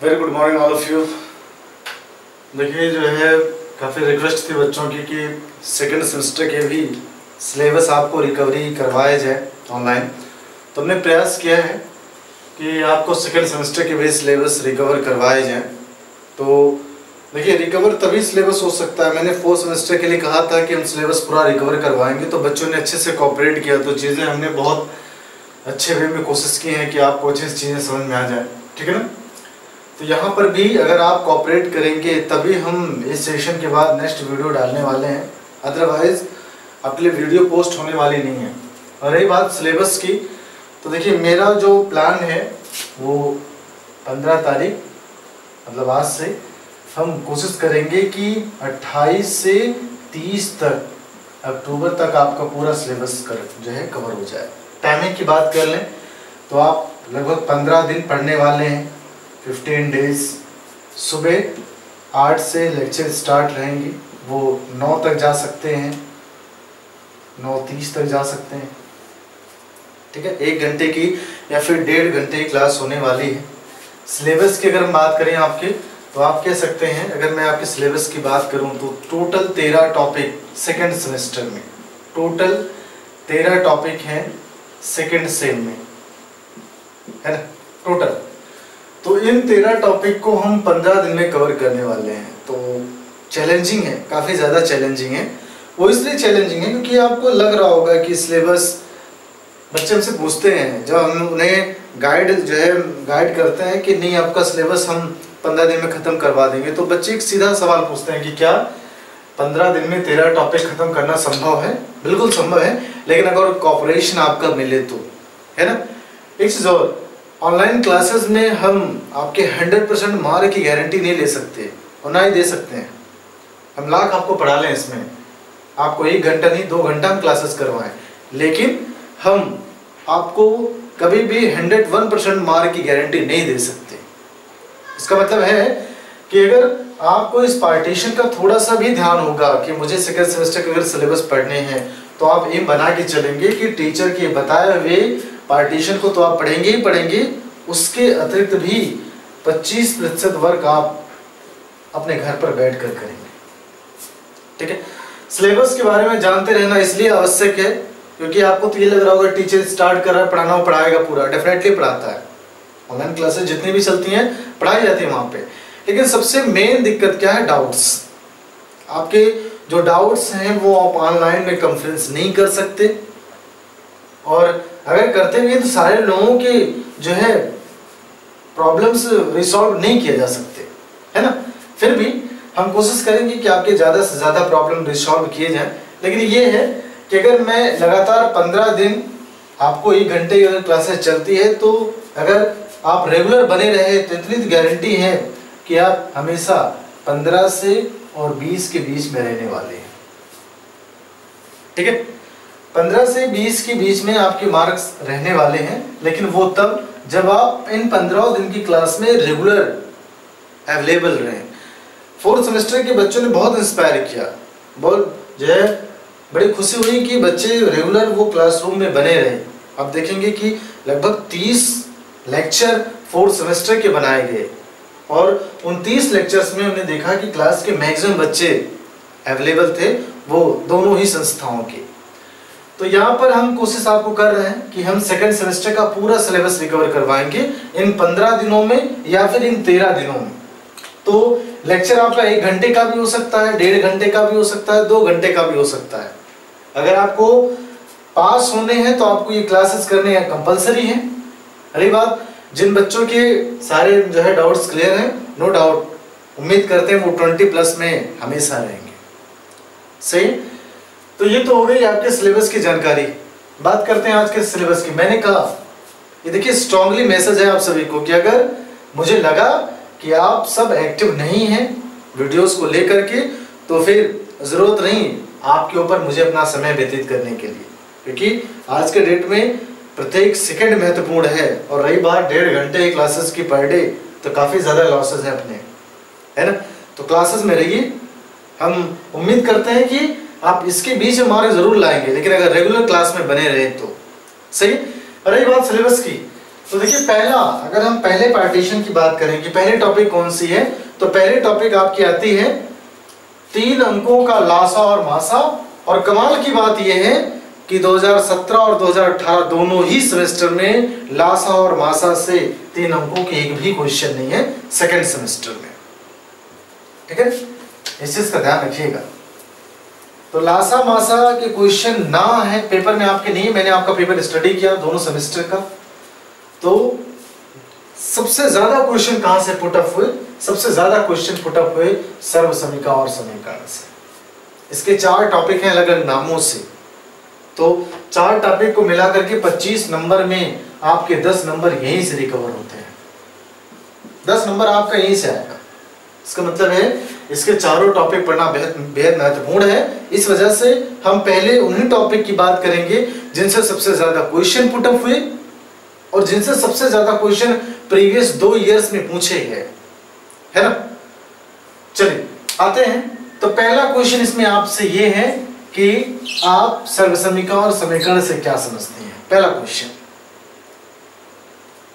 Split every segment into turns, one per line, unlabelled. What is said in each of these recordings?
Very good morning all of you. देखिए जो है काफ़ी रिक्वेस्ट थी बच्चों की कि सेकेंड सेमेस्टर के भी सिलेबस आपको रिकवरी करवाया जाए ऑनलाइन। तो हमने प्रयास किया है कि आपको सेकेंड सेमेस्टर के भी सिलेबस रिकवर करवाए जाएं। तो देखिए रिकवर तभी सिलेबस हो सकता है, मैंने फोर्थ सेमेस्टर के लिए कहा था कि हम सिलेबस पूरा रिकवर करवाएंगे, तो बच्चों ने अच्छे से कोऑपरेट किया, तो चीज़ें हमने बहुत अच्छे वे में कोशिश की है कि आपको अच्छी चीज़ें समझ में आ जाए, ठीक है ना। तो यहाँ पर भी अगर आप कोऑपरेट करेंगे तभी हम इस सेशन के बाद नेक्स्ट वीडियो डालने वाले हैं, अदरवाइज आपके लिए वीडियो पोस्ट होने वाली नहीं है। और रही बात सिलेबस की, तो देखिए मेरा जो प्लान है वो 15 तारीख मतलब आज से हम कोशिश करेंगे कि 28 से 30 तक अक्टूबर तक आपका पूरा सिलेबस जो है कवर हो जाए। टाइमिंग की बात कर लें तो आप लगभग 15 दिन पढ़ने वाले हैं, 15 डेज। सुबह 8 से लेक्चर स्टार्ट रहेंगे, वो 9 तक जा सकते हैं, 9:30 तक जा सकते हैं, ठीक है। 1 घंटे की या फिर 1.5 घंटे की क्लास होने वाली है। सिलेबस की अगर हम बात करें आपके, तो आप कह सकते हैं, अगर मैं आपके सिलेबस की बात करूं तो टोटल 13 टॉपिक सेकेंड सेमेस्टर में, टोटल 13 टॉपिक हैं सेकेंड सेम में, है ना टोटल। तो इन 13 टॉपिक को हम 15 दिन में कवर करने वाले हैं। तो चैलेंजिंग है, काफ़ी ज़्यादा चैलेंजिंग है। वो इसलिए चैलेंजिंग है क्योंकि आपको लग रहा होगा कि सिलेबस, बच्चे हमसे पूछते हैं जब हम उन्हें गाइड करते हैं कि नहीं आपका सिलेबस हम 15 दिन में ख़त्म करवा देंगे, तो बच्चे एक सीधा सवाल पूछते हैं कि क्या 15 दिन में 13 टॉपिक ख़त्म करना संभव है? बिल्कुल संभव है, लेकिन अगर कॉपरेशन आपका मिले तो, है ना। एक चीज़ और, ऑनलाइन क्लासेस में हम आपके 100% मार्क की गारंटी नहीं ले सकते और ना ही दे सकते हैं। हम लाख आपको पढ़ा लें, इसमें आपको 1 घंटा नहीं 2 घंटा हम क्लासेस करवाएं, लेकिन हम आपको कभी भी 101% मार्क की गारंटी नहीं दे सकते। इसका मतलब है कि अगर आपको इस पार्टीशन का थोड़ा सा भी ध्यान होगा कि मुझे सेकेंड सेमेस्टर के अगर सिलेबस पढ़ने हैं, तो आप एम बना के चलेंगे कि टीचर के बताए हुए पार्टीशन को तो आप पढ़ेंगे ही पढ़ेंगे, उसके अतिरिक्त भी 25% वर्क आप अपने घर पर बैठ कर करेंगे, ठीक है। सिलेबस के बारे में जानते रहना इसलिए आवश्यक है क्योंकि आपको तो ये लग रहा होगा टीचर स्टार्ट कर रहा है पढ़ाना, वो पढ़ाएगा पूरा, डेफिनेटली पढ़ाता है। ऑनलाइन क्लासेस जितनी भी चलती हैं पढ़ाई जाती है वहाँ पे, लेकिन सबसे मेन दिक्कत क्या है? डाउट्स। आपके जो डाउट्स हैं वो आप ऑनलाइन में कॉन्फ्रेंस नहीं कर सकते, और अगर करते भी तो सारे लोगों के जो है प्रॉब्लम्स रिसॉल्व नहीं किए जा सकते, है ना। फिर भी हम कोशिश करेंगे कि आपके ज़्यादा से ज़्यादा प्रॉब्लम रिसॉल्व किए जाएं, लेकिन ये है कि अगर मैं लगातार 15 दिन आपको 1 घंटे अगर क्लासेस चलती है, तो अगर आप रेगुलर बने रहे तो इतनी गारंटी है कि आप हमेशा 15 से और 20 के बीच में रहने वाले हैं, ठीक है। 15 से 20 के बीच में आपके मार्क्स रहने वाले हैं, लेकिन वो तब जब आप इन 15 दिन की क्लास में रेगुलर अवेलेबल रहें। फोर्थ सेमेस्टर के बच्चों ने बहुत इंस्पायर किया, बहुत जो है बड़ी खुशी हुई कि बच्चे रेगुलर वो क्लासरूम में बने रहे। आप देखेंगे कि लगभग 30 लेक्चर फोर्थ सेमेस्टर के बनाए गए, और उन 30 लेक्चर्स में हमने देखा कि क्लास के मैक्सिमम बच्चे अवेलेबल थे, वो दोनों ही संस्थाओं के। तो यहाँ पर हम कोशिश आपको कर रहे हैं कि हम सेकेंड सेमेस्टर का पूरा सिलेबस रिकवर करवाएंगे इन 15 दिनों में या फिर इन 13 दिनों में। तो लेक्चर आपका 1 घंटे का भी हो सकता है, 1.5 घंटे का भी हो सकता है, 2 घंटे का भी हो सकता है। अगर आपको पास होने हैं तो आपको ये क्लासेस करने कंपलसरी है। अरे बात, जिन बच्चों के सारे जो है डाउट्स क्लियर हैं, नो डाउट उम्मीद करते हैं वो 20+ में हमेशा रहेंगे, सही। तो ये तो हो गई आपके सिलेबस की जानकारी। बात करते हैं आज के सिलेबस की। मैंने कहा ये देखिए स्ट्रांगली मैसेज है आप सभी को कि अगर मुझे लगा कि आप सब एक्टिव नहीं हैं वीडियोस को लेकर के, तो फिर ज़रूरत नहीं आपके ऊपर मुझे अपना समय व्यतीत करने के लिए, क्योंकि आज के डेट में प्रत्येक सेकंड महत्वपूर्ण है। और रही बात 1.5 घंटे क्लासेस की पर डे, तो काफ़ी ज़्यादा लॉसेस हैं अपने, है ना। तो क्लासेस में रहिए, हम उम्मीद करते हैं कि आप इसके बीच में मार्क जरूर लाएंगे, लेकिन अगर रेगुलर क्लास में बने रहे तो सही। रही बात सिलेबस की, तो देखिए पहला, अगर हम पहले पार्टीशन की बात करें कि पहले टॉपिक कौन सी है, तो पहले टॉपिक आपकी आती है 3 अंकों का लासा और मासा। और कमाल की बात यह है कि 2017 और 2018 दोनों ही सेमेस्टर में लासा और मासा से 3 अंकों के एक भी क्वेश्चन नहीं है सेकंड सेमेस्टर में। ठीक है, इस चीज का ध्यान रखिएगा। तो लासा मासा के क्वेश्चन ना है पेपर में आपके नहीं, मैंने आपका पेपर स्टडी किया दोनों सेमेस्टर का। तो सबसे ज्यादा क्वेश्चन कहां से पुट अप हुए? सबसे ज्यादा क्वेश्चन पुट अप हुए सर्व समीकरण और समीकरण से। इसके 4 टॉपिक हैं अलग अलग नामों से। तो 4 टॉपिक को मिलाकर के 25 नंबर में आपके 10 नंबर यहीं से रिकवर होते हैं। 10 नंबर आपका यहीं से आएगा। इसका मतलब है इसके चारों टॉपिक पढ़ना बेहद महत्वपूर्ण है। इस वजह से हम पहले उन्हीं टॉपिक की बात करेंगे जिनसे सबसे ज्यादा क्वेश्चन पुट अप हुए और जिनसे सबसे ज्यादा क्वेश्चन प्रीवियस 2 इयर्स में पूछे गए, है ना। चलिए आते हैं। तो पहला क्वेश्चन इसमें आपसे ये है कि आप सर्वसमीकरण और समीकरण से क्या समझते हैं। पहला क्वेश्चन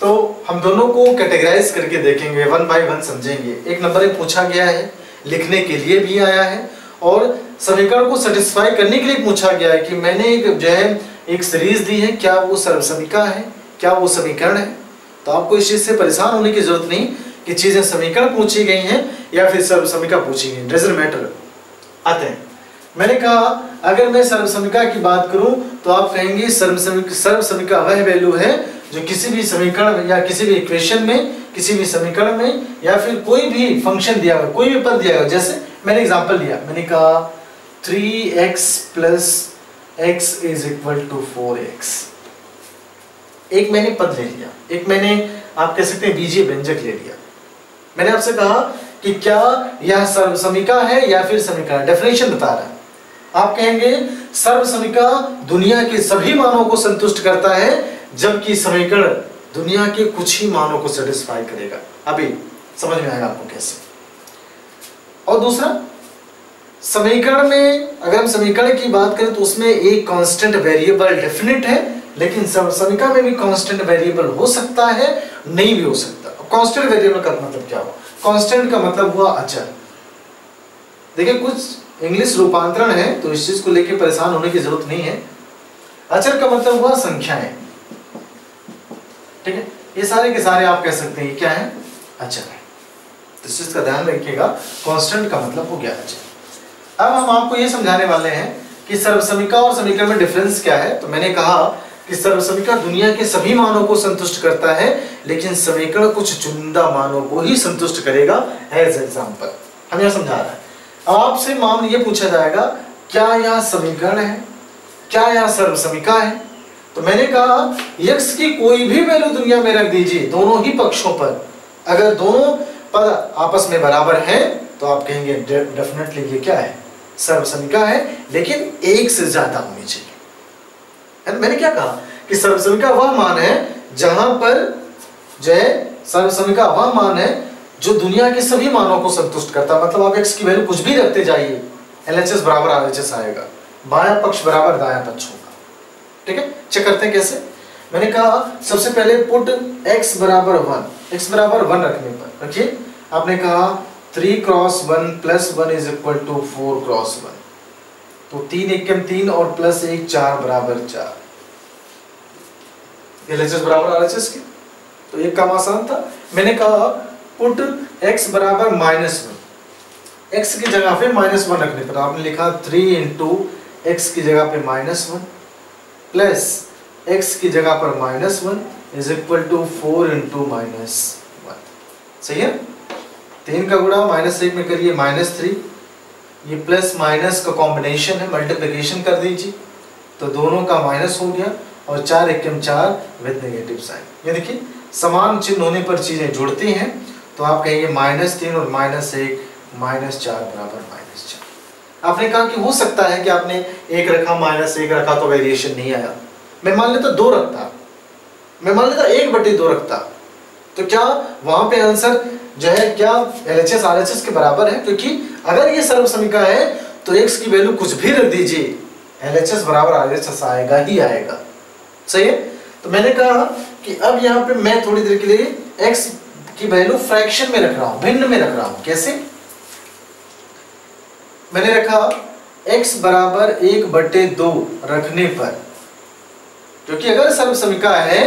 तो हम दोनों को कैटेगराइज करके देखेंगे, 1 बाय 1 समझेंगे। 1 नंबर में पूछा गया है, लिखने के लिए भी आया है और समीकरण को सेटिस्फाई करने के लिए पूछा गया है कि मैंने एक सीरीज दी है, क्या वो सर्वसमीकरण है, क्या वो समीकरण है। तो आपको इस चीज से परेशान होने की जरूरत नहीं कि चीजें समीकरण पूछी गई हैं या फिर सर्वसमीकरण पूछी गई, डजंट मैटर। आते हैं। मैंने कहा अगर मैं सर्वसमीकरण की बात करूं तो आप कहेंगे सर्वसमीकरण वह वैल्यू है जो किसी भी समीकरण या किसी भी इक्वेशन में, किसी भी समीकरण में या फिर कोई भी फंक्शन दिया हुआ, कोई भी पद दिया हुआ। जैसे मैंने एग्जांपल लिया, मैंने कहा 3x + x = 4x। एक मैंने पद ले लिया, एक मैंने आप कह सकते हैं बीजीय व्यंजक ले लिया। मैंने आपसे कहा कि क्या यह सर्वसमीकरण है या फिर समीकरण, डेफिनेशन बता रहा है। आप कहेंगे सर्वसमीकरण दुनिया के सभी मानों को संतुष्ट करता है जबकि समीकरण दुनिया के कुछ ही मानों को सेटिस्फाई करेगा। अभी समझ में आएगा आपको कैसे। और दूसरा, समीकरण में अगर हम समीकरण की बात करें तो उसमें एक कांस्टेंट वेरिएबल डेफिनेट है, लेकिन समीकरण में भी कांस्टेंट वेरिएबल हो सकता है, नहीं भी हो सकता। कांस्टेंट वेरिएबल का मतलब क्या हुआ? कांस्टेंट का मतलब हुआ अचर। देखिए कुछ इंग्लिश रूपांतरण है तो इस चीज को लेकर परेशान होने की जरूरत नहीं है। अचर का मतलब हुआ संख्याएं, ठीक है। ये सारे के सारे आप कह सकते हैं क्या है? अचर है। तो इस चीज का ध्यान रखिएगा, कांस्टेंट का मतलब हो गया अचर। अब हम आपको ये समझाने वाले हैं कि सर्वसमीकरण और समीकरण में डिफरेंस क्या है। तो मैंने कहा कि सर्वसमीकरण दुनिया के सभी मानों को संतुष्ट करता है, लेकिन समीकरण कुछ चुनिंदा मानों को ही संतुष्ट करेगा। एज एग्जांपल हम यह समझा रहे हैं। आपसे मान ये पूछा जाएगा क्या यह समीकरण है, क्या यह सर्वसमीकरण है। तो मैंने कहा x की कोई भी वैल्यू दुनिया में रख दीजिए दोनों ही पक्षों पर, अगर दोनों पद आपस में बराबर हैं तो आप कहेंगे डेफिनेटली ये क्या है? सर्वसमीकरण है, लेकिन एक से ज्यादा होनी चाहिए। मैंने क्या कहा कि सर्वसमीकरण वह मान है जहां पर जो है सर्वसमीकरण वह मान है जो दुनिया के सभी मानों को संतुष्ट करता है। मतलब आप x की वैल्यू कुछ भी रखते जाइए, LHS बराबर RHS आएगा, बायां पक्ष बराबर दायां पक्ष होगा। ठीक है, चेक करते हैं कैसे। मैंने कहा सबसे पहले पुट x बराबर 1, x बराबर 1 रखने पर रखिए आपने कहा 3 × 1 + 1 = 4 × 1। तो 3 × 3 और +1 4 बराबर 4। LHS बराबर RHS के, तो एक काम आसान था। मैंने कहा पुट x बराबर -1, x की जगह पे -1 रखने पर आपने लिखा 3 × x की जगह पे -1 प्लस x की जगह पर -1 = 4 × -1। सही है। 3 का गुणा -1 में करिए -3, ये प्लस माइनस का कॉम्बिनेशन है, मल्टीप्लिकेशन कर दीजिए तो दोनों का माइनस हो गया और 4 × 4 विद नेगेटिव साइन। ये देखिए समान चिन्ह होने पर चीजें जुड़ती हैं। तो आप कहेंगे -3 और -1 -4 बराबर -4। आपने कहा कि हो सकता है कि आपने 1 रखा -1 रखा तो वेरिएशन नहीं आया। मैं मान लेता 2 रखता, मैं मान लेता 1/2 रखता, तो क्या वहां पे आंसर जो है क्या LHS RHS के बराबर है? क्योंकि अगर ये सर्वसमीकरण है तो x की वैल्यू कुछ भी रख दीजिए LHS बराबर RHS आएगा ही आएगा। सही है। तो मैंने कहा कि अब यहाँ पे मैं थोड़ी देर के लिए x की वैल्यू फ्रैक्शन में रख रहा हूं, भिन्न में रख रहा हूं। कैसे? मैंने रखा x बराबर 1/2 रखने पर, क्योंकि अगर सर्वसमीका है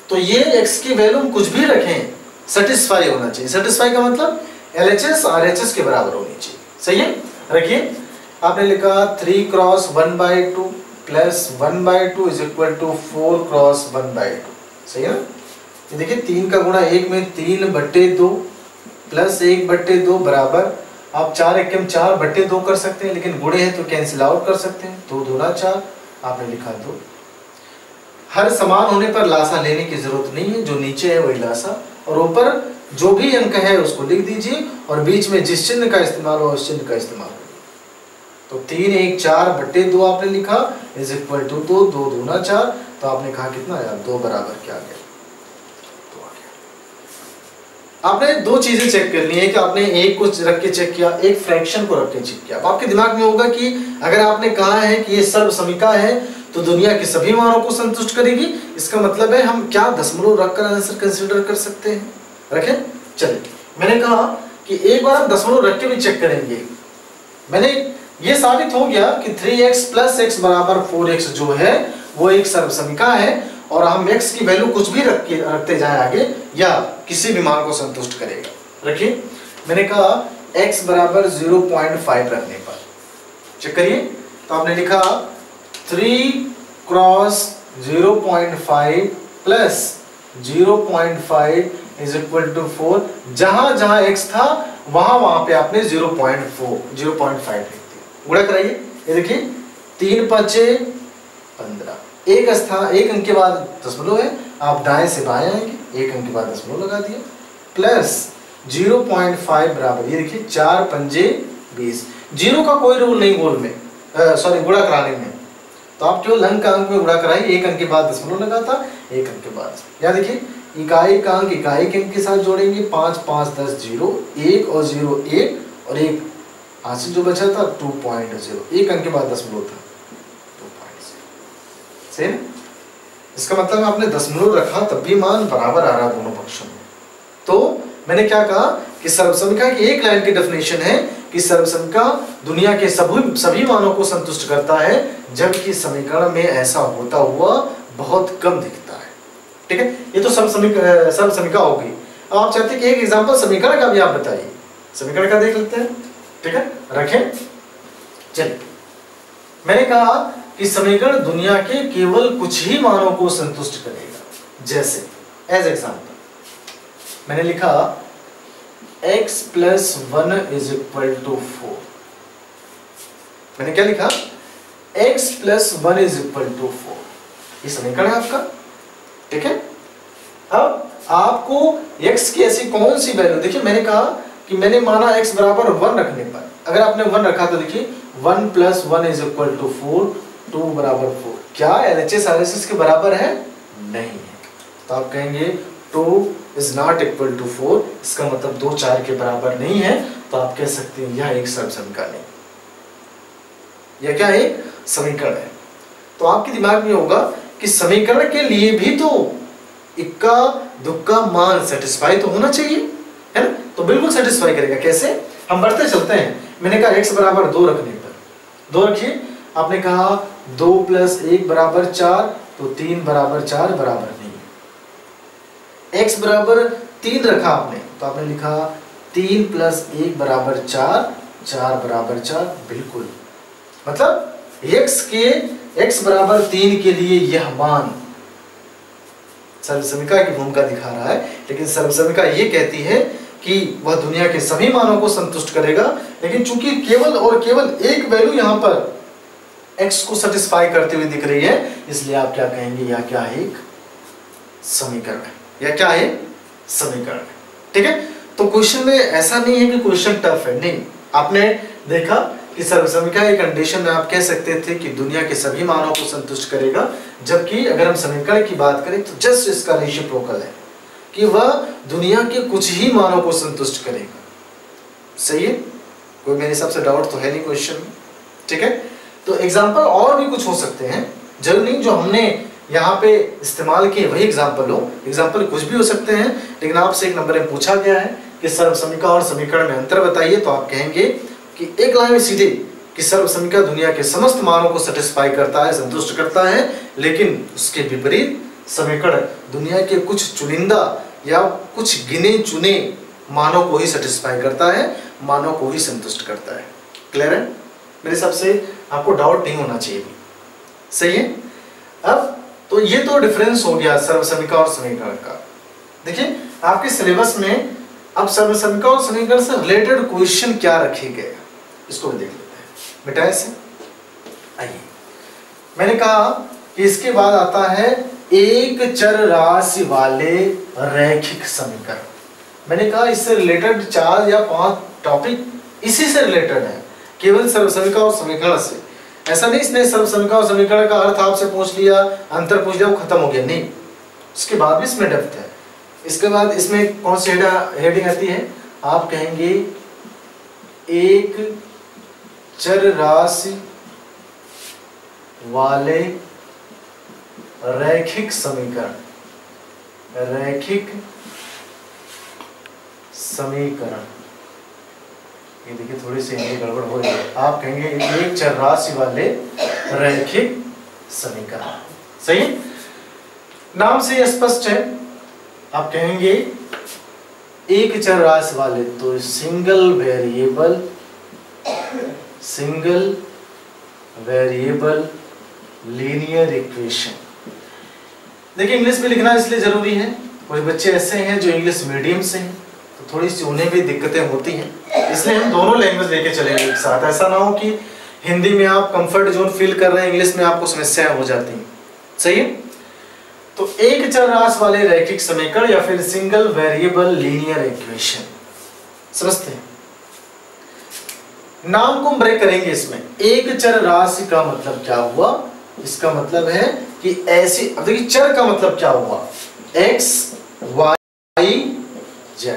तो ये x की वैल्यू हम कुछ भी रखें सेटिस्फाई होना चाहिए। सेटिस्फाई का मतलब LHS RHS के बराबर होनी चाहिए। सही है? रखिए, आपने लिखा 3 cross 1/2 plus 1/2 is equal to 4 cross 1/2। सही है ना? ये देखिए 3 का गुणा 1 में 3/2 प्लस 1/2 बराबर, आप 4 एकम 4/2 कर सकते हैं, लेकिन गुणे हैं तो कैंसिल आउट कर सकते हैं। 2 दूना 4, आपने लिखा 2। हर समान होने पर लासा लेने की जरूरत नहीं है, जो नीचे है वही लासा, और ऊपर जो भी अंक है उसको लिख दीजिए और बीच में जिस चिन्ह का इस्तेमाल हो उस चिन्ह का इस्तेमाल करिए। तो 3 1 4/2 आपने लिखा इज इक्वल टू 2 2 दूना 4, तो आपने कहा कितना आया? 2 बराबर क्या आ गया? 2 आ गया। आपने दो चीजें चेक करनी है कि आपने एक को रख के चेक किया, एक फ्रैक्शन को रख के चेक किया। अब आपके दिमाग में होगा कि अगर आपने कहा है कि ये सर्वसमीका है तो दुनिया के सभी मानों को संतुष्ट करेगी, इसका मतलब है हम क्या दशमलव रखकर आंसर कंसीडर कर सकते हैं? रखें? चलिए, मैंने कहा कि एक बार आप दशमलव रख के भी चेक करेंगे। मैंने ये साबित हो गया कि 3x प्लस x बराबर 4x जो है वो एक सर्वसमीका है, और हम x की वैल्यू कुछ भी रखते जाए आगे या किसी भी मान को संतुष्ट करेगा। रखिए, मैंने कहा x बराबर 0.5 रखने पर चेक करिए, तो आपने लिखा 3 cross 0.5 plus 0.5 is equal to 4। जहां जहां x था वहां पे आपने 0.5 लिख दिया। गुणा कराइए, ये देखिए 3 5 15, एक स्थान एक अंक के बाद दशमलव है, आप दाएं से बाएं आएंगे, एक अंक के बाद दशमलव लगा दिया, प्लस 0.5 बराबर, ये देखिए 4 5 20। जीरो का कोई रूल नहीं गोल में, सॉरी गुणा कराने में, तो आप केवल अंक का अंक में गुणा कराइए, एक अंक के बाद दशमलव लगाता, एक अंक के बाद। या देखिए इकाई का अंक इकाई के अंक के साथ जोड़ेंगे, 5 5 10 0, 1 और 0 1, और एक हासिल जो बचा था 2.0, एक अंक के बाद दशमलव था 2.0। सही ना? इसका मतलब आपने दशमलव रखा तब भी मान बराबर आ रहा दोनों पक्षों में। तो मैंने क्या कहा कि सर्वसमीका की एक लाइन की डेफिनेशन है कि सर्वसमीका दुनिया के सभी मानों को संतुष्ट करता है, जबकि समीकरण में ऐसा होता हुआ बहुत कम दिखता है। ठीक है, ये तो सर्वसमीका होगी। अब आप चाहते हैं कि एक एग्जांपल समीकरण का भी आप बताइए, समीकरण का देख लेते हैं। ठीक है, रखें। चलिए, मैंने कहा कि समीकरण दुनिया के केवल कुछ ही मानों को संतुष्ट करेगा। जैसे एज एग्जांपल मैंने लिखा x plus 1 is equal to 4। मैंने क्या लिखा? x plus 1 is equal to 4। ये समीकरण है आपका। ठीक है, अब आपको x की ऐसी कौन सी वैल्यू, देखिए मैंने कहा कि मैंने माना x बराबर 1 रखने पर, अगर आपने 1 रखा तो देखिए 1 प्लस 1 इज इक्वल टू 4, 2 बराबर 4। क्या LHS RHS के बराबर है? नहीं है। तो आप कहेंगे 2 इज नॉट इक्वल टू 4, इसका मतलब 2 4 के बराबर नहीं है। तो आप कह सकते हैं यह एक सर्वसमीका नहीं, यह क्या है? समीकरण है। तो आपके दिमाग में होगा कि समीकरण के लिए भी तो इक्का दुक्का मान सेटिस्फाई तो होना चाहिए, है ना? तो बिल्कुल सेटिस्फाई करेगा। कैसे? हम बढ़ते चलते हैं। मैंने कहा x बराबर 2 रखने पर, 2 रखिए, आपने कहा 2 प्लस 1 बराबर 4, तो 3 बराबर 4 बराबर नहीं है। x बराबर 3 रखा आपने, तो आपने लिखा 3 प्लस 1 बराबर 4, 4 बराबर 4, बिल्कुल। मतलब x बराबर 3 के लिए यह मान सर्वसमीका की भूमिका दिखा रहा है, लेकिन सर्वसमीका ये कहती है कि वह दुनिया के सभी मानों को संतुष्ट करेगा, लेकिन चूंकि केवल और केवल एक वैल्यू यहां पर x को सेटिस्फाई करते हुए दिख रही है, इसलिए आप क्या कहेंगे? यह क्या है? एक समीकरण है। यह क्या है? समीकरण है। ठीक है, तो क्वेश्चन में ऐसा नहीं है कि क्वेश्चन टफ है, नहीं। आपने देखा कि सर्वसमीका एक कंडीशन में आप कह सकते थे कि दुनिया के सभी मानों को संतुष्ट करेगा, जबकि अगर हम समीकरण की बात करें तो जस्ट इसका रेसिप्रोकल है कि वह दुनिया के कुछ ही मानों को संतुष्ट करेगा। सही है? कोई मेरे हिसाब से डाउट तो है नहीं क्वेश्चन में। ठीक है, तो एग्जांपल और भी कुछ हो सकते हैं, जरूर नहीं जो हमने यहाँ पे इस्तेमाल किए वही एग्जाम्पल हो, एग्जाम्पल कुछ भी हो सकते हैं, लेकिन आपसे एक नंबर में पूछा गया है कि सर्वसमीका और समीकरण में अंतर बताइए, तो आप कहेंगे कि एक लाइन में सीधे कि सर्वसमीका दुनिया के समस्त मानों को सेटिस्फाई करता है, संतुष्ट करता है, लेकिन उसके विपरीत समीकरण दुनिया के कुछ चुनिंदा या कुछ गिने चुने मानों को ही सेटिस्फाई करता है, मानों को ही संतुष्ट करता है। क्लियर है? मेरे हिसाब से आपको डाउट नहीं होना चाहिए। सही है? अब तो ये तो डिफरेंस हो गया सर्वसमीका और समीकरण का। देखिए आपके सिलेबस में अब सर्वसमीका और समीकरण से रिलेटेड क्वेश्चन क्या रखे गए, इसको भी देख लेते हैं बेटा। ऐसे आइए, मैंने कहा कि इसके बाद आता है एक चर राशि वाले रैखिक समीकरण। मैंने कहा इससे रिलेटेड 4 या 5 टॉपिक इसी से रिलेटेड है, केवल सर्वसमीका और समीकरण से। ऐसा नहीं इसने सर्वसमीका और समीकरण का अर्थ आपसे पूछ लिया, अंतर पूछ लिया, वो खत्म हो गया, नहीं, उसके बाद भी इसमें डेप्थ है। इसके बाद इसमें कौन सी हेडिंग आती है, आप कहेंगे एक चर राशि वाले रैखिक समीकरण, रैखिक समीकरण। ये देखिए थोड़ी सी गड़बड़ हो रही है, आप कहेंगे एक चर राशि वाले रैखिक समीकरण। सही, नाम से स्पष्ट है। आप कहेंगे एक चर राशि वाले, तो सिंगल वेरिएबल लीनियर इक्वेशन। देखिए इंग्लिश में लिखना इसलिए जरूरी है, कुछ बच्चे ऐसे हैं जो इंग्लिश मीडियम से हैं, तो थोड़ी सी उन्हें भी दिक्कतें होती हैं, इसलिए हम दोनों लैंग्वेज लेके चलेंगे एक साथ। ऐसा ना हो कि हिंदी में आप कंफर्ट जोन फील कर रहे हैं, इंग्लिश में आपको समस्याएं हो जाती हैं। सही है? तो एक चर राशि वाले रैखिक समीकरण या फिर सिंगल वेरिएबल लीनियर इक्वेशन, समझते हैं? नाम को हम ब्रेक करेंगे इसमें। एक चर राशि का मतलब क्या हुआ? इसका मतलब है कि ऐसी, अब देखिए चर का मतलब क्या हुआ, x y z।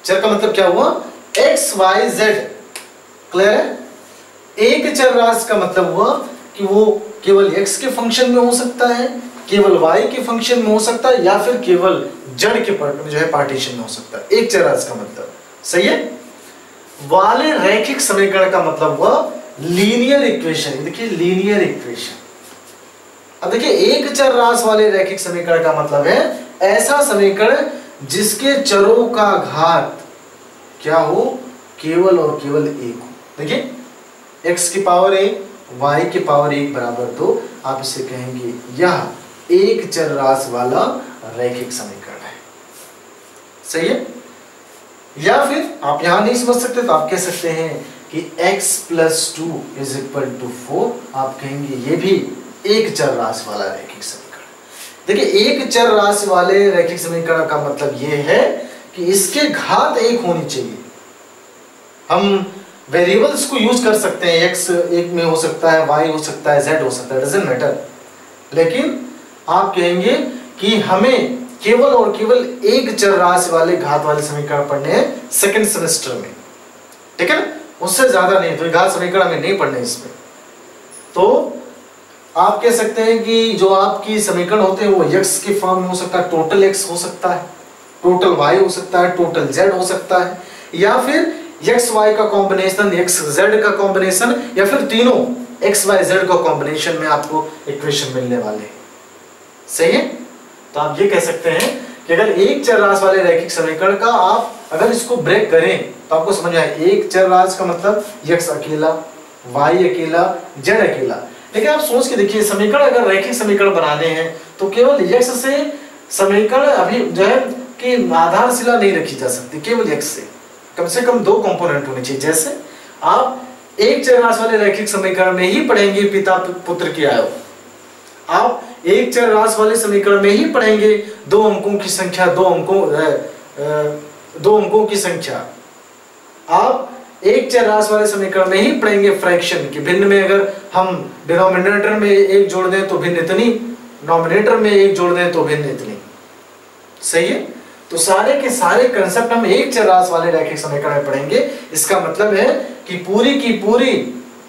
चर का मतलब क्या हुआ, x y z। क्लियर है? एक चर राशि का मतलब हुआ कि वो केवल x के फंक्शन में हो सकता है, केवल y के फंक्शन में हो सकता है, या फिर केवल z के जो है पार्टीशन में हो सकता है। एक चर राशि का मतलब, सही है? वाले रैखिक समीकरण का मतलब हुआ लीनियर इक्वेशन। देखिए लीनियर इक्वेशन। अब देखिए एक चर राशि वाले रैखिक समीकरण का मतलब है ऐसा समीकरण जिसके चरों का घात क्या हो, केवल और केवल 1 हो। देखिए x की पावर 1, y की पावर 1 बराबर 2, आप इसे कहेंगे यह एक चर राशि वाला रैखिक समीकरण है। सही है? या फिर आप यहां नहीं समझ सकते तो आप कह सकते हैं कि x + 2 = 4, आप कहेंगे ये भी एक चर राशि वाला रैखिक समीकरण। देखिए एक चर राशि वाले रैखिक समीकरण का मतलब ये है कि इसके घात 1 होनी चाहिए। हम वेरिएबल्स को यूज कर सकते हैं, x 1 में हो सकता है, y हो सकता है, z हो सकता है, डजंट मैटर। लेकिन आप कहेंगे कि हमें केवल और केवल एक चर राशि वाले घात वाले समीकरण पढ़ने हैं सेकंड सेमेस्टर में, ठीक है ना? उससे ज्यादा नहीं, तो घात समीकरण में नहीं पढ़ने इसमें। तो आप कह सकते हैं कि जो आपकी समीकरण होते हैं वो x के फॉर्म में हो सकता है, टोटल x हो सकता है, टोटल y हो सकता है, टोटल z हो सकता है, या फिर x y का कॉम्बिनेशन, x z का कॉम्बिनेशन, या फिर तीनों x y z का कॉम्बिनेशन में आपको इक्वेशन मिलने वाले हैं। सही है? तो आप ये कह सकते हैं कि अगर एक चर राशि वाले रैखिक समीकरण का आप अगर इसको ब्रेक करें तो आपको समझ आए एक चर राशि का मतलब x अकेला, y अकेला, z अकेला। लेकिन आप सोच के देखिए समीकरण अगर रैखिक समीकरण बनाने हैं तो केवल x से समीकरण अभी जो है कि आधारशिला नहीं रखी जा सकती, केवल x से कम 2 कंपोनेंट होने चाहिए। जैसे आप एक चर राशि वाले रैखिक समीकरण में ही पढ़ेंगे पिता पुत्र की आयु, आप एक चर राशि वाले समीकरण में ही पढ़ेंगे 2 अंकों की संख्या, 2 अंकों की संख्या। आप एक चर राशि वाले समीकरण में ही पढ़ेंगे फ्रैक्शन की, भिन्न में अगर हम डिनोमिनेटर में 1 जोड़ दें तो भिन्न इतनी, नॉमिनेटर में 1 जोड़ दें तो भिन्न इतनी। सही है? तो सारे के सारे कंसेप्ट हम एक चर राशि वाले रैखिक समीकरण में पढ़ेंगे। इसका मतलब है कि पूरी की पूरी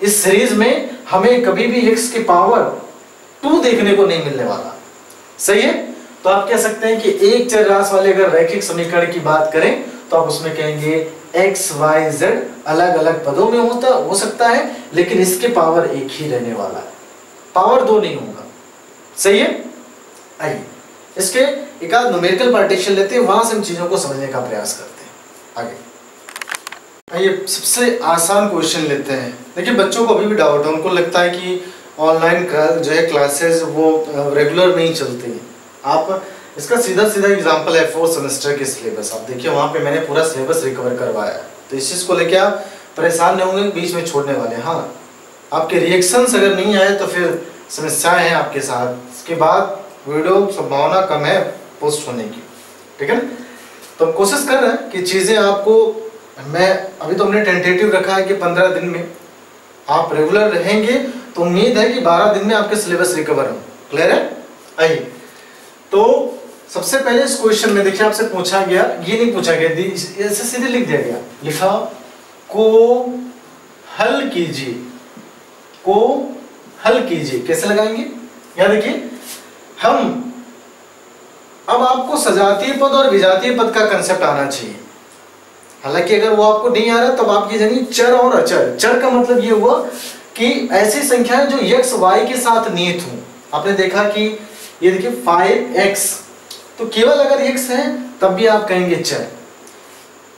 इस सीरीज में हमें कभी भी x की पावर 2 देखने को नहीं मिलने वाला। सही है। तो आप कह सकते हैं कि एक चर राशि वाले अगर रैखिक समीकरण की बात करें तो आप उसमें कहेंगे x y z अलग अलग पदों में हो सकता है, लेकिन इसके पावर एक ही रहने वाला है, पावर 2 नहीं होगा। सही है। आइए इसके एक आध न्यूमेरिकल पार्टीशन लेते हैं, वहां से हम चीजों को समझने का प्रयास करते हैं। आगे आइए सबसे आसान क्वेश्चन लेते हैं। देखिए बच्चों को अभी भी डाउट है, उनको लगता है कि ऑनलाइन जो है क्लासेस वो रेगुलर नहीं चलती हैं। आप इसका सीधा एग्जांपल है 4th सेमेस्टर के सिलेबस। आप देखिए वहाँ पे मैंने पूरा सिलेबस रिकवर करवाया है, तो इस चीज़ को लेके आप परेशान नहीं होंगे, बीच में छोड़ने वाले। हाँ, आपके रिएक्शंस अगर नहीं आए तो फिर समस्याएं हैं आपके साथ, इसके बाद वीडियो संभावना कम है पोस्ट होने की। ठीक है ना। तो हम कोशिश कर रहे हैं कि चीज़ें आपको, मैं अभी तो हमने टेंटेटिव रखा है कि 15 दिन में आप रेगुलर रहेंगे, तो उम्मीद है कि 12 दिन में आपके सिलेबस रिकवर हो। क्लियर है। आइए तो सबसे पहले इस क्वेश्चन में देखिए आपसे पूछा गया, ये नहीं पूछा गया, ऐसे सीधे लिख दिया गया, लिखा को हल कीजिए, को हल कीजिए। कैसे लगाएंगे? यहां देखिए हम, अब आपको सजातीय पद और विजातीय पद का कंसेप्ट आना चाहिए। हालांकि अगर वो आपको नहीं आ रहा तब आप ये जानिए चर और अचर। चर का मतलब ये हुआ कि ऐसी संख्याएं जो x y के साथ निहित हूं। आपने देखा कि ये देखिए 5x, तो केवल अगर x है तब भी आप कहेंगे चर,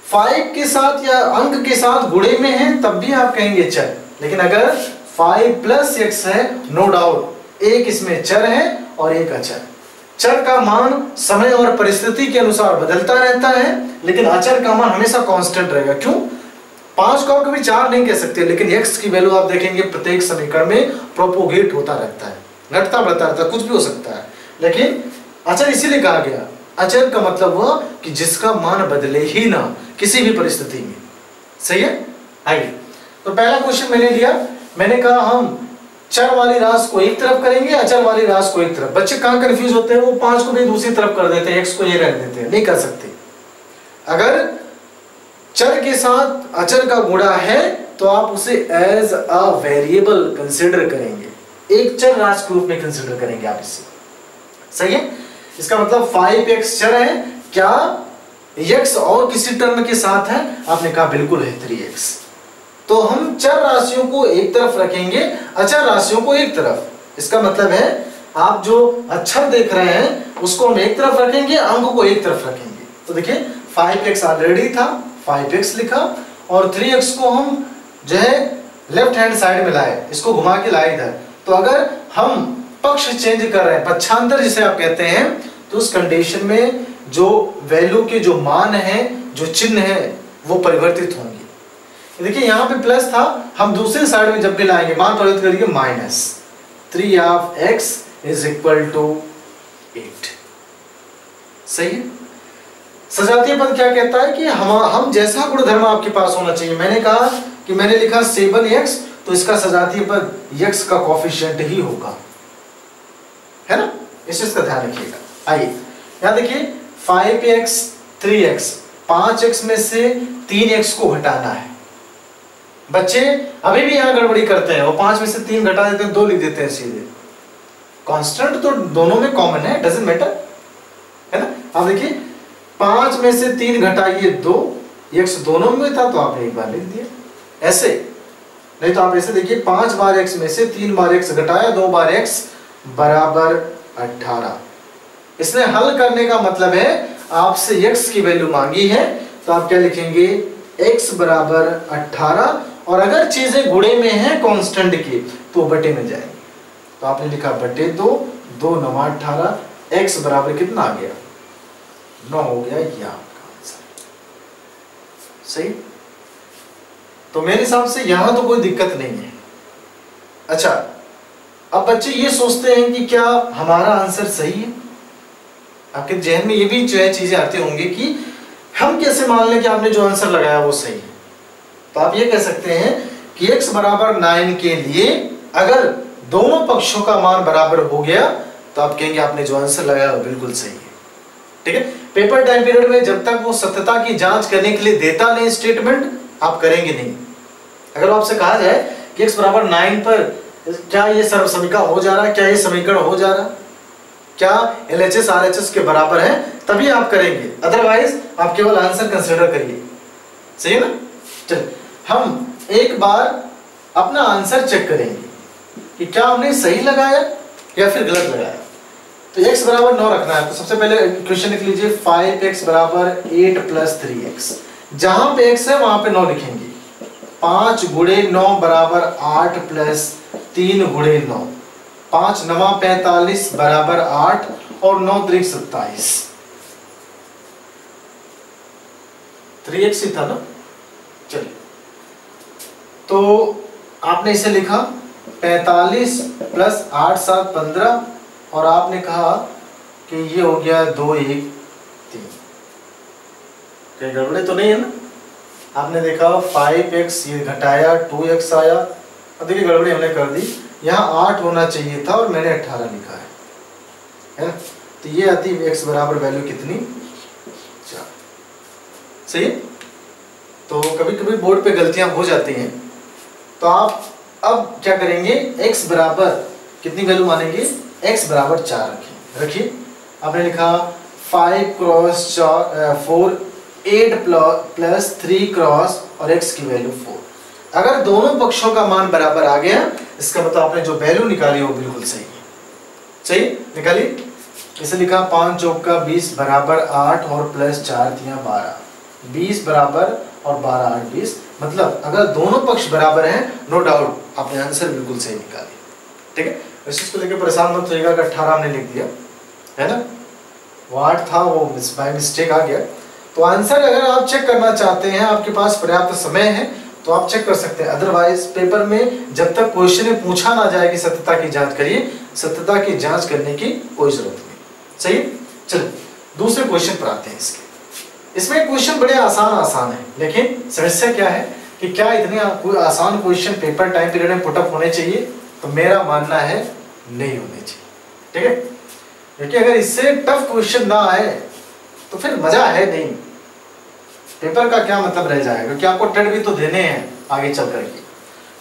5 के साथ या अंक के साथ गुणे में है तब भी आप कहेंगे चर। लेकिन अगर 5 + x है, नो डाउट एक इसमें चर है और एक अचर। चर का मान समय और परिस्थिति के अनुसार बदलता रहता है, लेकिन अचर का मान हमेशा कांस्टेंट रहेगा। क्यों? 5 को कभी 4 नहीं कह सकते, लेकिन x की वैल्यू आप देखेंगे प्रत्येक समीकरण में प्रोपोगेट होता रहता है, घटता बढ़ता रहता है, कुछ भी हो सकता है। लेकिन अचर इसीलिए कहा गया, अचर का मतलब हुआ कि जिसका मान बदले ही ना किसी भी परिस्थिति में। सही है। आइए तो पहला क्वेश्चन मैंने लिया, मैंने कहा हम चर वाली राशि को एक तरफ करेंगे, अचर वाली राशि को एक तरफ। बच्चे कहां कंफ्यूज होते हैं, वो 5 को भी दूसरी तरफ कर देते हैं, x को ये रख देते हैं। नहीं कर सकते। अगर चर के साथ अचर का गुणा है तो आप उसे एज अ वेरिएबल कंसिडर करेंगे, एक चर राशि के रूप में कंसिडर करेंगे आप इसे। सही है। इसका मतलब 5x चर है, क्या x और किसी टर्म के साथ है? आपने कहा बिल्कुल है 3x। तो हम चर राशियों को एक तरफ रखेंगे, अचर राशियों को एक तरफ। इसका मतलब है आप जो अक्षर देख रहे हैं उसको हम एक तरफ रखेंगे, अंक को एक तरफ रखेंगे। तो देखिए 5x ऑलरेडी था, 5x लिखा, और 3x को हम जो है लेफ्ट हैंड साइड में लाए, इसको घुमा के लाए इधर। तो अगर हम पक्ष चेंज कर रहे हैं, पक्षांतर जिसे आप कहते हैं, तो उस कंडीशन में जो वैल्यू के जो मान है, जो चिन्ह है, वो परिवर्तित होंगे। देखिए यहाँ पे प्लस था, हम दूसरे साइड में जब भी लाएंगे मान परिवर्तित करेंगे -3x = 8। सही है। सजातीय पद क्या कहता है कि हम जैसा गुणधर्म आपके पास होना चाहिए। मैंने कहा कि मैंने लिखा 7x, तो इसका सजातीय पद x का कोफिशिएंट ही होगा, है ना। इस चीज का ध्यान रखिएगा। आइए यहां देखिए 5x 3x, 5x में से 3x को घटाना है। बच्चे अभी भी यहां गड़बड़ी करते हैं, वो 5 में से 3 घटा देते हैं, 2 लिख देते हैं सीधे। कांस्टेंट तो दोनों में कॉमन है, डजंट मैटर, है ना। आप देखिए 5 में से 3 घटाइए 2, x दोनों में था तो आपने एक बार लिख दिया ऐसे। नहीं तो आप ऐसे देखिए 5 बार x में से 3 बार x घटाया, 2 बार x बराबर 18। इसने हल करने का मतलब है आपसे x की वैल्यू मांगी है, तो आप क्या लिखेंगे x बराबर 18, और अगर चीजें गुणे में हैं कांस्टेंट की तो बटे में जाएंगे। तो आपने लिखा बटे 2, 2 × 9 = 18, x बराबर कितना आ गया 9 हो गया, ये आपका आंसर। सही। तो मेरे हिसाब से यहां तो कोई दिक्कत नहीं है। अच्छा, अब बच्चे ये सोचते हैं कि क्या हमारा आंसर सही है। आपके जहन में ये भी जो है चीजें आती होंगी कि हम कैसे मान लें कि आपने जो आंसर लगाया वो सही है। तो आप ये कह सकते हैं कि x बराबर 9 के लिए अगर दोनों पक्षों का मान बराबर हो गया तो आप कहेंगे आपने जो आंसर लगाया वो बिल्कुल सही है। ठीक है। पेपर टाइम पीरियड में जब तक वो सत्यता की जांच करने के लिए देता नहीं स्टेटमेंट, आप करेंगे नहीं। अगर आपसे कहा जाए कि x बराबर 9 पर क्या ये सर्वसमीका हो जा रहा है, क्या ये समीकरण हो जा रहा है, क्या LHS RHS के बराबर है, तभी आप करेंगे, अदरवाइज आप केवल आंसर कंसिडर करिए। सही है ना? चलिए हम एक बार अपना आंसर चेक करेंगे कि क्या हमने सही लगाया या फिर गलत लगाया। तो x बराबर 9 रखना है, तो सबसे पहले इक्वेशन लिख लीजिए 5x बराबर 8 प्लस 3x। जहां पे x है वहां पे 9 लिखेंगे। 5 गुणे 9 बराबर 8 प्लस 3 गुणे 9, 5 9 45 बराबर 8 और 9 3 27। 3x ही था ना। चलिए तो आपने इसे लिखा 45 प्लस 8 7 15 और आपने कहा कि ये हो गया 2 1 3। कहीं गड़बड़े तो नहीं है ना? आपने देखा 5x ये घटाया 2x आया और देखिए गड़बड़ी हमने कर दी, यहाँ 8 होना चाहिए था और मैंने 18 लिखा है ना? तो ये आती है x बराबर वैल्यू कितनी 4। सही है? तो कभी कभी बोर्ड पे गलतियां हो जाती हैं, तो आप अब क्या करेंगे, x बराबर कितनी वैल्यू मानेंगे, x बराबर 4 रखिए। आपने लिखा 5 क्रॉस 4 8 प्लस 3 क्रॉस और x की वैल्यू 4। अगर दोनों पक्षों का मान बराबर आ गया, इसका मतलब आपने जो वैल्यू निकाली वो बिल्कुल सही है। सही निकाली। इसे लिखा 5 चौका 20 बराबर 8 और प्लस 4 दिया 12, 20 बराबर और 12 8 20। मतलब अगर दोनों पक्ष बराबर हैं, नो डाउट आपने आंसर बिल्कुल सही निकाली। ठीक है, इस चीज को लेकर परेशान मत होइएगा कि 18 हमने लिख दिया है ना, वो 8 था, वो बाय मिस्टेक आ गया। तो आंसर अगर आप चेक करना चाहते हैं, आपके पास पर्याप्त समय है तो आप चेक कर सकते हैं। अदरवाइज पेपर में जब तक क्वेश्चन में पूछा ना जाए कि सत्यता की जांच करिए, सत्यता की जांच करने की कोई जरूरत नहीं। सही। चलिए दूसरे क्वेश्चन पर आते हैं। इसमें क्वेश्चन बड़े आसान है, लेकिन समस्या क्या है कि क्या इतने आसान क्वेश्चन पेपर टाइम पीरियड में पुटअप होने चाहिए? तो मेरा मानना है नहीं होने चाहिए। ठीक है, क्योंकि अगर इससे टफ क्वेश्चन ना आए तो फिर मजा है नहीं, पेपर का क्या मतलब रह जाएगा, क्योंकि आपको टेट भी तो देने हैं आगे चल करके।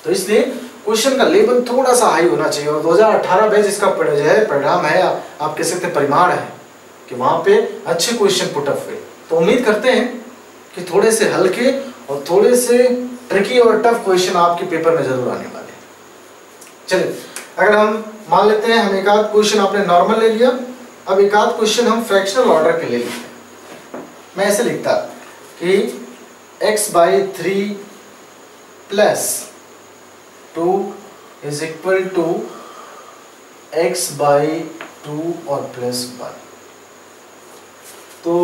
तो इसलिए क्वेश्चन का लेवल थोड़ा सा हाई होना चाहिए। और 2018 बैच इसका परिणाम है, आप कह सकते परिमाण है कि वहां पे अच्छे क्वेश्चन पुटअप हुए। तो उम्मीद करते हैं कि थोड़े से हल्के और थोड़े से ट्रिकी और टफ क्वेश्चन आपके पेपर में जरूर आने वाले हैं। चलिए अगर हम मान लेते हैं, हम एक आध क्वेश्चन आपने नॉर्मल ले लिया, अब एक आध क्वेश्चन हम फ्रैक्शनल ऑर्डर के ले लेते हैं। मैं ऐसे लिखता कि x/3 plus 2 is equal to x/2 और प्लस 1। तो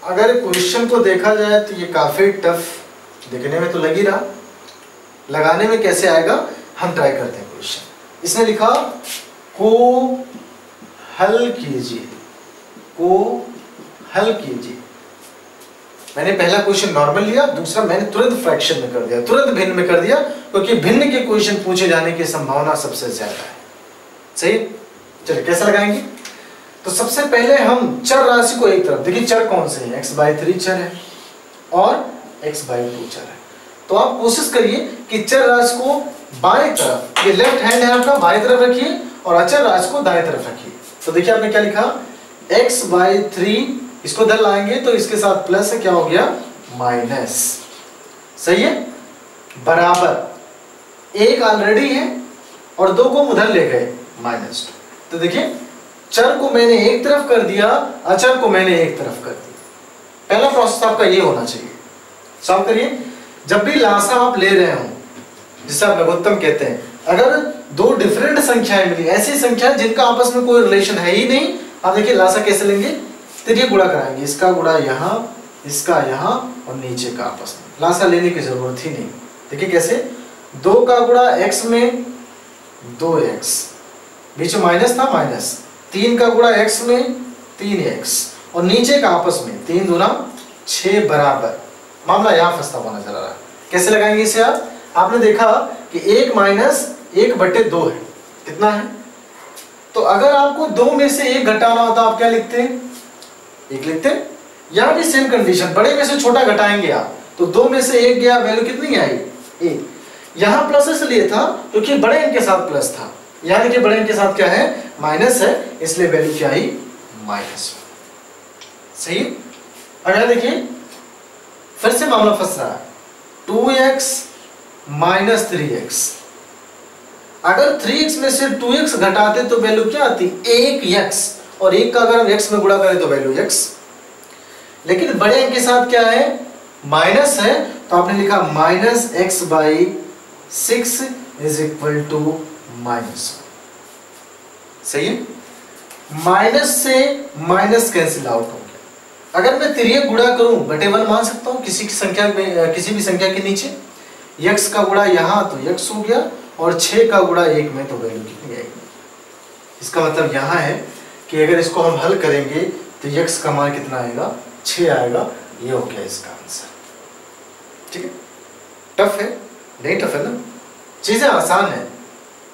अगर क्वेश्चन को देखा जाए तो ये काफी टफ दिखने में तो लग ही रहा, लगाने में कैसे आएगा हम ट्राई करते हैं क्वेश्चन। इसने लिखा को हल कीजिए, को हल कीजिए। मैंने पहला क्वेश्चन नॉर्मल लिया, दूसरा मैंने तुरंत फ्रैक्शन में कर दिया, तुरंत भिन्न में कर दिया, क्योंकि भिन्न के क्वेश्चन पूछे जाने की संभावना सबसे ज्यादा है। सही। चलिए कैसे लगाएंगे? तो सबसे पहले हम चर राशि को एक तरफ, देखिए चर कौन से हैं, x/3 चर है और x/2 चर है। तो आप कोशिश करिए कि चर राशि को बाएं तरफ, ये लेफ्ट हैंड है आपका, बाएं तरफ रखिए और अचर राशि को दाएं तरफ रखिए। तो देखिए आपने क्या लिखा, x/3, इसको इधर लाएंगे तो इसके साथ प्लस है, क्या हो गया माइनस। सही है, बराबर, एक ऑलरेडी है और 2 को उधर ले गए -2। तो देखिए चर को मैंने एक तरफ कर दिया, अचर को मैंने एक तरफ कर दिया। पहला प्रोसेस आपका ये होना चाहिए। सॉल्व करिए। जब भी लासा आप ले रहे हो, जिसे आप लघुत्तम कहते हैं, अगर 2 डिफरेंट संख्याएं मिली, ऐसी संख्या जिनका आपस में कोई रिलेशन है ही नहीं, आप देखिए लासा कैसे लेंगे, देखिए गुणा कराएंगे, इसका गुणा यहाँ, इसका यहाँ और नीचे का आपस में। लासा लेने की जरूरत ही नहीं। देखिए कैसे, 2 का गुणा x में 2x, बीच में माइनस था, माइनस, 3 का गुणा x में 3x और नीचे का आपस में 3 दूना 6 बराबर। मामला यहाँ फंसता हुआ नजर आ रहा है। कैसे लगाएंगे इसे आप? आपने देखा कि 1 माइनस 1/2 है, कितना है? तो अगर आपको 2 में से 1 घटाना होता आप क्या लिखते हैं? 1 लिखते हैं। यहाँ भी सेम कंडीशन, बड़े में से छोटा घटाएंगे आप, तो 2 में से 1 गया, वैल्यू कितनी आई? 1। यहाँ प्लस इसलिए था क्योंकि बड़े n के साथ प्लस था, यहाँ देखिए बड़े n के साथ क्या है, माइनस है, इसलिए वैल्यू क्या आई, माइनस। सही है। और यहाँ देखिए फिर से मामला फंस रहा है, 2x माइनस 3x। अगर 3x में से 2x घटाते तो वैल्यू क्या आती, 1x, और 1 का अगर हम x में गुणा करें तो वैल्यू x। लेकिन बड़े n के साथ क्या है, माइनस है, तो आपने लिखा minus x by 6 is equal to minus. सही है। माइनस से माइनस कैंसिल आउट हो गया। अगर मैं तिर्यक गुणा करूं बटे 1 मान सकता हूं किसी की संख्या में, किसी भी संख्या के नीचे, x का गुणा यहां तो x हो गया, और 6 का गुणा 1 में तो वैल्यू कितनी आएगी। इसका मतलब यहां है कि अगर इसको हम हल करेंगे तो x का मान कितना आएगा, 6 आएगा। ये हो गया इसका आंसर। ठीक है। टफ है नहीं, टफ है ना, चीजें आसान है।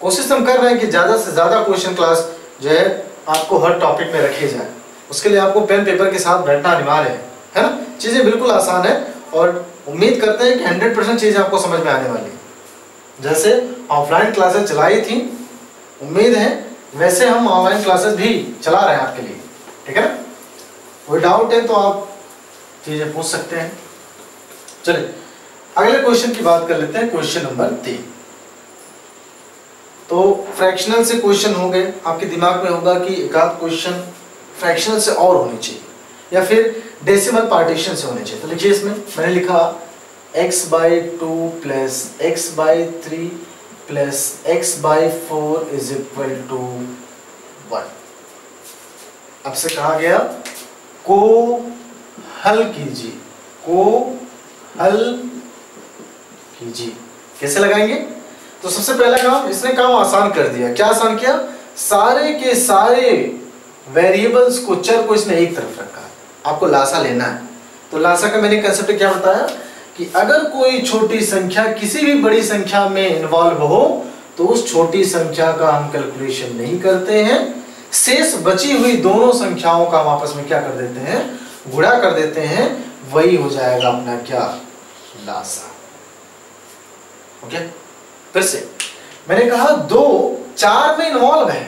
कोशिश हम कर रहे हैं कि ज्यादा से ज्यादा क्वेश्चन क्लास जो है आपको हर टॉपिक में रखे जाए। उसके लिए आपको पेन पेपर के साथ बैठना अनिवार्य है ना। चीजें बिल्कुल आसान है और उम्मीद करते हैं कि 100% चीजें आपको समझ में आने वाली है। जैसे ऑफलाइन क्लासेस चलाई थी, उम्मीद है वैसे हम ऑनलाइन क्लासेस भी चला रहे हैं आपके लिए। ठीक है ना। कोई डाउट है तो आप चीजें पूछ सकते हैं। चलिए अगले क्वेश्चन की बात कर लेते हैं, क्वेश्चन नंबर 3। तो फ्रैक्शनल से क्वेश्चन हो गए, आपके दिमाग में होगा कि एक आध क्वेश्चन फ्रैक्शनल से और होने चाहिए या फिर डेसिमल पार्टीशन से होने चाहिए। तो लिखिए, इसमें मैंने लिखा x/2 plus x/3 plus x/4 is equal to 1। अब से कहा गया को हल कीजिए, को हल कीजिए। कैसे लगाएंगे? तो सबसे पहला काम, इसने काम आसान कर दिया। क्या आसान किया? सारे के सारे वेरिएबल्स को, चर को इसने एक तरफ रखा है। आपको लासा लेना है। तो लासा का मैंने कंसेप्ट क्या बताया कि अगर कोई छोटी संख्या किसी भी बड़ी संख्या में इन्वॉल्व हो तो उस छोटी संख्या का हम कैलकुलेशन नहीं करते हैं, शेष बची हुई दोनों संख्याओं का हम आपस में क्या कर देते हैं, गुणा कर देते हैं। वही हो जाएगा अपना क्या, लासा। ओके। फिर से मैंने कहा 2 4 में इन्वॉल्व है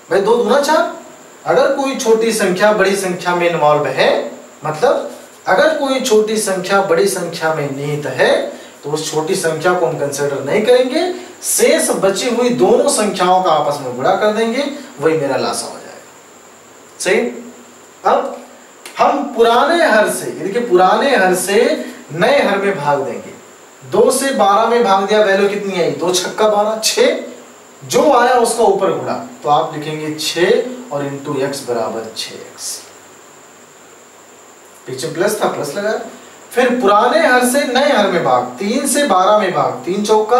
भाई, 2 दूना 4। अगर कोई छोटी संख्या बड़ी संख्या में इन्वॉल्व है, मतलब अगर कोई छोटी संख्या बड़ी संख्या में निहित है तो उस छोटी संख्या को हम कंसीडर नहीं करेंगे, शेष बची हुई दोनों संख्याओं का आपस में गुणा कर देंगे, वही मेरा लासा हो जाएगा। सही। अब हम पुराने हर से, देखिए पुराने हर से नए हर में भाग देंगे। 2 से 12 में भाग दिया, वैल्यू कितनी आई, 2 छक्का 12, 6। जो आया उसका ऊपर गुणा, तो आप लिखेंगे 6 और इंटू x बराबर 6x। पीछे प्लस था, प्लस लगाया। फिर पुराने हर से नए हर में भाग, 3 से 12 में भाग, 3 चौका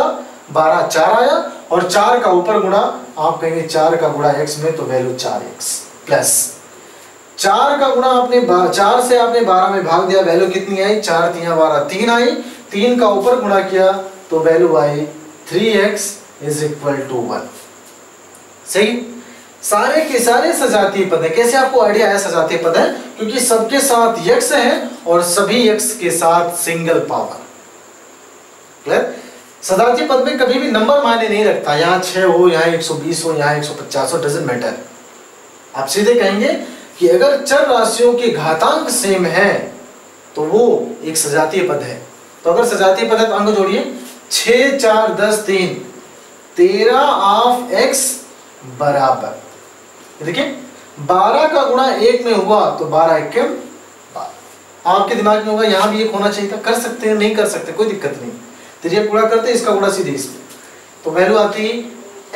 12, 4 आया, और 4 का ऊपर गुणा, आप कहेंगे 4 का गुणा x में, तो वैल्यू 4x प्लस 4 का गुणा आपने 4 से आपने 12 में भाग दिया, वैल्यू कितनी आई, 4 3 12, 3 आई। 3 का ऊपर गुणा किया तो वैल्यू आई 3x इज इक्वल टू 1। सही। सारे के सारे सजातीय पद है। कैसे आपको आइडिया है सजातीय पद है? क्योंकि सबके साथ x है और सभी x के साथ सिंगल पावर। क्लियर? सजातीय पद में कभी भी नंबर मायने नहीं रखता, यहाँ 6 हो, यहाँ 120 हो, यहाँ 150 हो, डजंट मैटर। आप सीधे कहेंगे कि अगर चर राशियों के घातांक सेम है तो वो एक सजातीय पद है। तो अगर सजातीय पद है तो अंक जोड़िए, 6 4 10 3, 13 ऑफ x बराबर, देखिए 12 का गुणा 1 में हुआ तो 12 1 12। आपके दिमाग में होगा यहां भी 1 होना चाहिए था, कर सकते हैं, नहीं कर सकते, कोई दिक्कत नहीं। तो ये गुणा करते, इसका गुणा सीधे इसमें, तो वैल्यू आती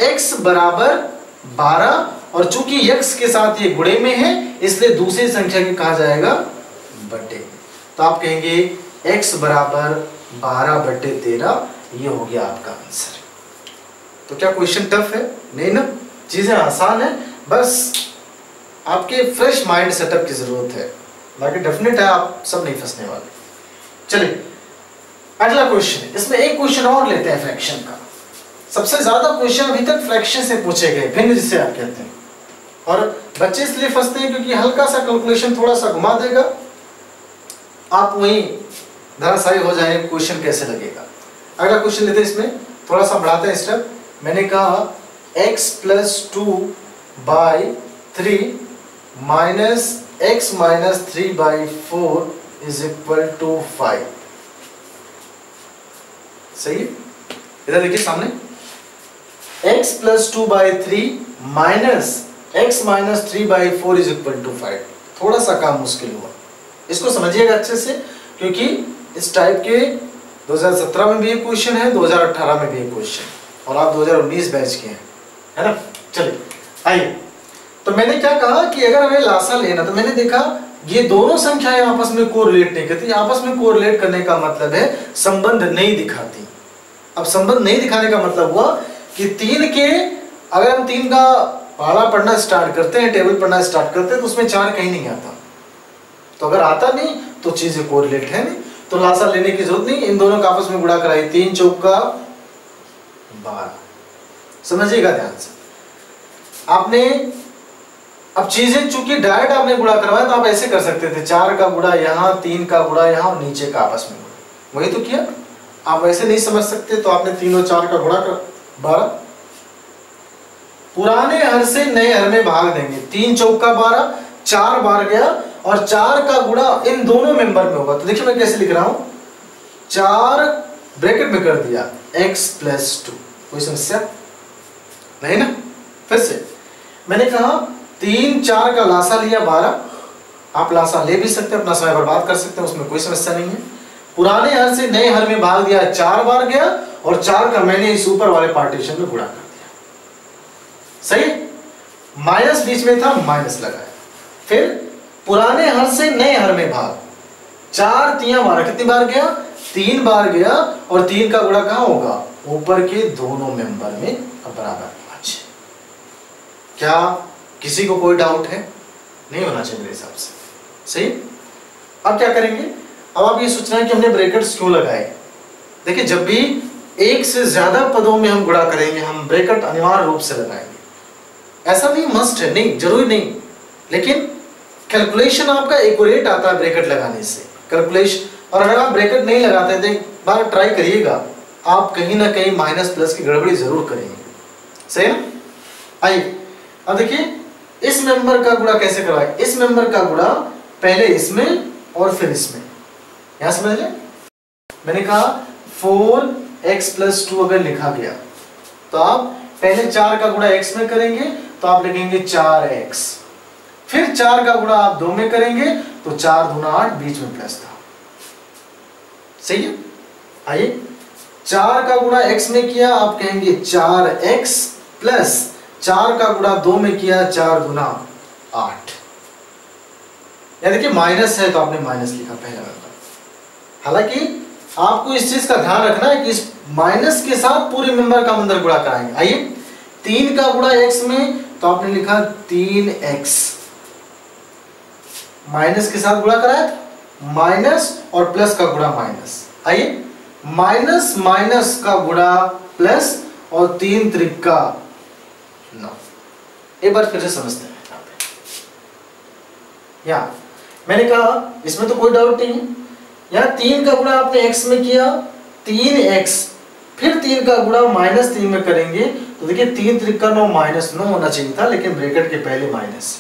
x बराबर 12, और चूंकि x के साथ ये गुणे में है इसलिए दूसरी संख्या की कहा जाएगा बटे। तो आप कहेंगे x बराबर 12/13। ये हो गया आपका आंसर। तो क्या क्वेश्चन टफ है? नहीं ना, चीजें आसान है, बस आपके फ्रेश माइंड सेटअप की जरूरत है। बाकी डेफिनेट है आप सब नहीं फंसने वाले। चलिए अगला क्वेश्चन, इसमें एक क्वेश्चन और लेते हैं फ्रैक्शन का। सबसे ज्यादा क्वेश्चन अभी तक फ्रैक्शन से पूछे गए, भिन्न जिसे आप कहते हैं। और बच्चे इसलिए फंसते हैं क्योंकि हल्का सा कैलकुलेशन थोड़ा सा घुमा देगा, आप वहीं धराशायी हो जाए क्वेश्चन कैसे लगेगा। अगला क्वेश्चन लेते हैं इसमें, थोड़ा सा बढ़ाते हैं स्टेप। मैंने कहा x plus 2/3 minus x minus 3/4 is equal to 5। सही है? इधर देखिए सामने, x plus 2/3 minus x minus 3/4 is equal to 5। थोड़ा सा काम मुश्किल हुआ, इसको समझिएगा अच्छे से, क्योंकि इस टाइप के 2017 में भी एक क्वेश्चन है, 2018 में भी एक क्वेश्चन, और आप 2019 बैच के हैं, है ना। चलिए आइए, तो मैंने क्या कहा कि अगर हमें लासा लेना, तो मैंने देखा ये दोनों संख्याएं आपस में कोरिलेट नहीं करती। आपस में कोरिलेट करने का मतलब है संबंध नहीं दिखाती। अब संबंध नहीं दिखाने का मतलब हुआ कि 3 के, अगर हम 3 का पहाड़ा पढ़ना स्टार्ट करते हैं, टेबल पढ़ना स्टार्ट करते हैं, तो उसमें 4 कहीं नहीं आता। तो अगर आता नहीं तो चीजें कोरिलेट है नहीं, तो लासा लेने की जरूरत नहीं। इन दोनों का आपस में गुणा कराई, 3 चौका 12। समझिएगा ध्यान से। आपने अब चीजें चूंकि डायरेक्ट आपने गुणा करवाया, तो आप ऐसे कर सकते थे, 4 का गुणा यहाँ, 3 का गुणा यहाँ, और नीचे का आपस में गुणा। वही तो किया। आप वैसे नहीं समझ सकते, तो आपने 3 और 4 का गुणा कर 12। पुराने हर से नए हर में भाग देंगे। 3 चौका 12, 4 बार गया, और 4 का गुणा इन दोनों मेंबर में होगा। तो देखिए मैं कैसे लिख रहा हूं, 4 ब्रैकेट में कर दिया x प्लस 2। कोई समस्या नहीं ना। फिर से मैंने कहा 3 4 का लासा लिया 12। आप लासा ले भी सकते हैं, अपना समय बर्बाद कर सकते हैं, उसमें कोई समस्या नहीं है। पुराने हर से नए हर में भाग दिया, 4 बार गया, और 4 का मैंने इस ऊपर वाले पार्टीशन में गुणा कर दिया। सही। माइनस बीच में था, माइनस लगाया। फिर पुराने हर से नए हर में भाग, 4 3 12, कितनी बार गया, 3 बार गया, और 3 का गुणा कहां होगा, ऊपर के दोनों मेंबर में बराबर 5। क्या किसी को कोई डाउट है? नहीं होना चाहिए मेरे हिसाब से। सही। अब क्या करेंगे, अब आप ये सोचना है कि हमने ब्रैकेट्स क्यों लगाए। देखिए, जब भी एक से ज्यादा पदों में हम गुणा करेंगे, हम ब्रैकेट अनिवार्य रूप से लगाएंगे। ऐसा नहीं मस्ट है, नहीं जरूरी नहीं, लेकिन कैलकुलेशन आपका एक्यूरेट आता है ब्रैकेट लगाने से, कैलकुलेशन। और अगर आप ब्रैकेट नहीं लगाते तो एक बार ट्राई करिएगा, आप कहीं ना कहीं माइनस प्लस की गड़बड़ी जरूर करेंगे। सही है। आइए अब देखिए, इस मेंबर का गुणा कैसे करवाए। इस मेंबर का गुणा पहले इसमें और फिर इसमें, यहां समझ लें। मैंने कहा 4x प्लस 2 अगर लिखा गया, तो आप पहले 4 का गुणा x में करेंगे, तो आप लिखेंगे 4x। फिर 4 का गुणा आप 2 में करेंगे, तो 4 दूना 8, बीच में प्लस था। सही है। आइए, 4 का गुणा x में किया, आप कहेंगे 4x प्लस 4 का गुणा 2 में किया, 4 दूना 8। या देखिए माइनस है, तो आपने माइनस लिखा पहला नंबर। हालांकि आपको इस चीज का ध्यान रखना है कि इस माइनस के साथ पूरे मेंबर का अंदर गुणा कराएंगे। आइए, 3 का गुणा x में, तो आपने लिखा 3x, माइनस के साथ गुणा कराया था, माइनस और प्लस का गुणा माइनस। आइए, माइनस माइनस का गुणा प्लस, और 3 त्रिका 9। एक बार फिर से समझते हैं। यहाँ मैंने कहा इसमें तो कोई डाउट नहीं है। यहाँ 3 का गुणा आपने x में किया, 3x, फिर 3 का गुणा -3 में करेंगे, तो देखिए 3 त्रिका 9, -9 होना चाहिए था, लेकिन ब्रैकेट के पहले माइनस।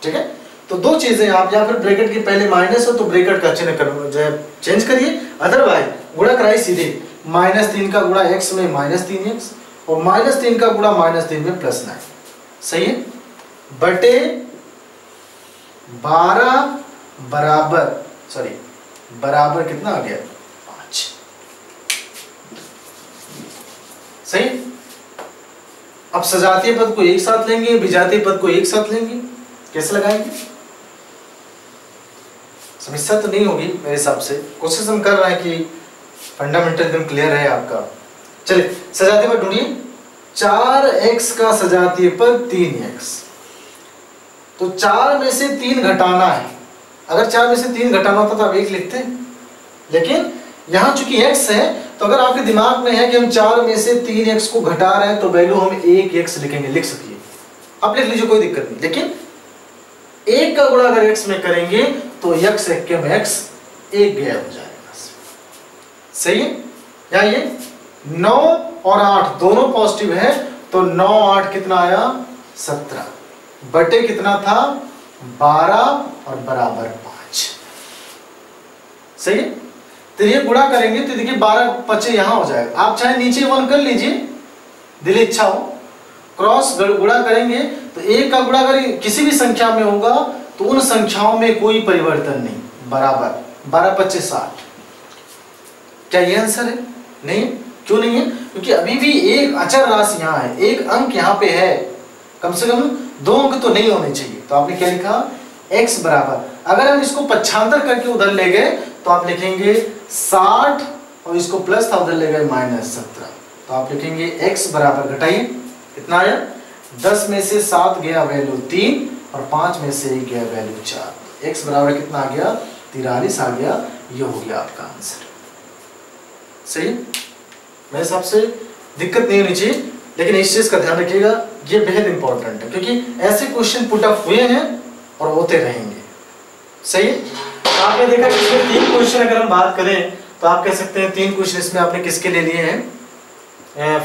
ठीक है। तो दो चीजें, आप या फिर ब्रैकेट के पहले माइनस हो तो ब्रैकेट का चिन्ह चेंज करिए, अदरवाइज गुणा कराइए सीधे। -3 का गुणा x में -3x, और -3 का गुणा -3 में +9। सही है। बटे 12 बराबर कितना आ गया, 5। सही। अब सजातीय पद को एक साथ लेंगे, विजातीय पद को एक साथ लेंगे, कैसे लगाएंगे। समस्या तो नहीं होगी मेरे हिसाब से, कोशिश हम कर रहे हैं कि फंडामेंटल एकदम क्लियर है आपका। चलिए सजातीय पद ढूंढिए। 4x का सजातीय पद 3x, तो 4 में से 3 घटाना है। अगर 4 में से 3 घटाना होता तो आप 1 लिखते, लेकिन यहां चूंकि x है, तो अगर आपके दिमाग में है कि हम 4 में से 3x को घटा रहे हैं, तो वैल्यू हम 1x लिखेंगे, लिख सकिए, आप लिख लीजिए, कोई दिक्कत नहीं। लेकिन 1 का गुणा अगर x में करेंगे, तो x 1 में x 1 गया हो जाएगा। सही है। या ये 9 और 8 दोनों पॉजिटिव है, तो 9 8 कितना आया 17 बटे कितना था 12 और बराबर 5। सही है। तो ये गुणा करेंगे तो देखिए 12 25 यहां हो जाएगा। आप चाहे नीचे 1 कर लीजिए, दिल इच्छा हो। क्रॉस गुणा करेंगे तो एक का गुणा अगर किसी भी संख्या में होगा तो उन संख्याओं में कोई परिवर्तन नहीं, बराबर 12 25 60। क्या ये आंसर है? नहीं। क्यों नहीं है? क्योंकि अभी भी एक अचर राशि यहाँ है, एक अंक यहाँ पे है, कम से कम 2 अंक तो नहीं होने चाहिए। तो आपने क्या लिखा x बराबर, अगर हम इसको पक्षांतर करके उधर ले गए तो आप लिखेंगे 60 और इसको प्लस था उधर ले गए -17। तो आप लिखेंगे x बराबर, घटाइए कितना आया 10 में से 7 गया वैल्यू 3 और 5 में से 1 गया वैल्यू 4। x बराबर कितना आ गया 43 आ गया। ये हो गया आपका आंसर। सही। मेरे हिसाब से दिक्कत नहीं होनी चाहिए, लेकिन इस चीज का ध्यान रखिएगा, ये बेहद इंपॉर्टेंट है क्योंकि ऐसे क्वेश्चन पुट अप हुए हैं और होते रहेंगे। सही। तो आपने देखा कि इसमें 3 क्वेश्चन अगर हम बात करें तो आप कह सकते हैं 3 क्वेश्चन इसमें आपने किसके लिए लिए हैं,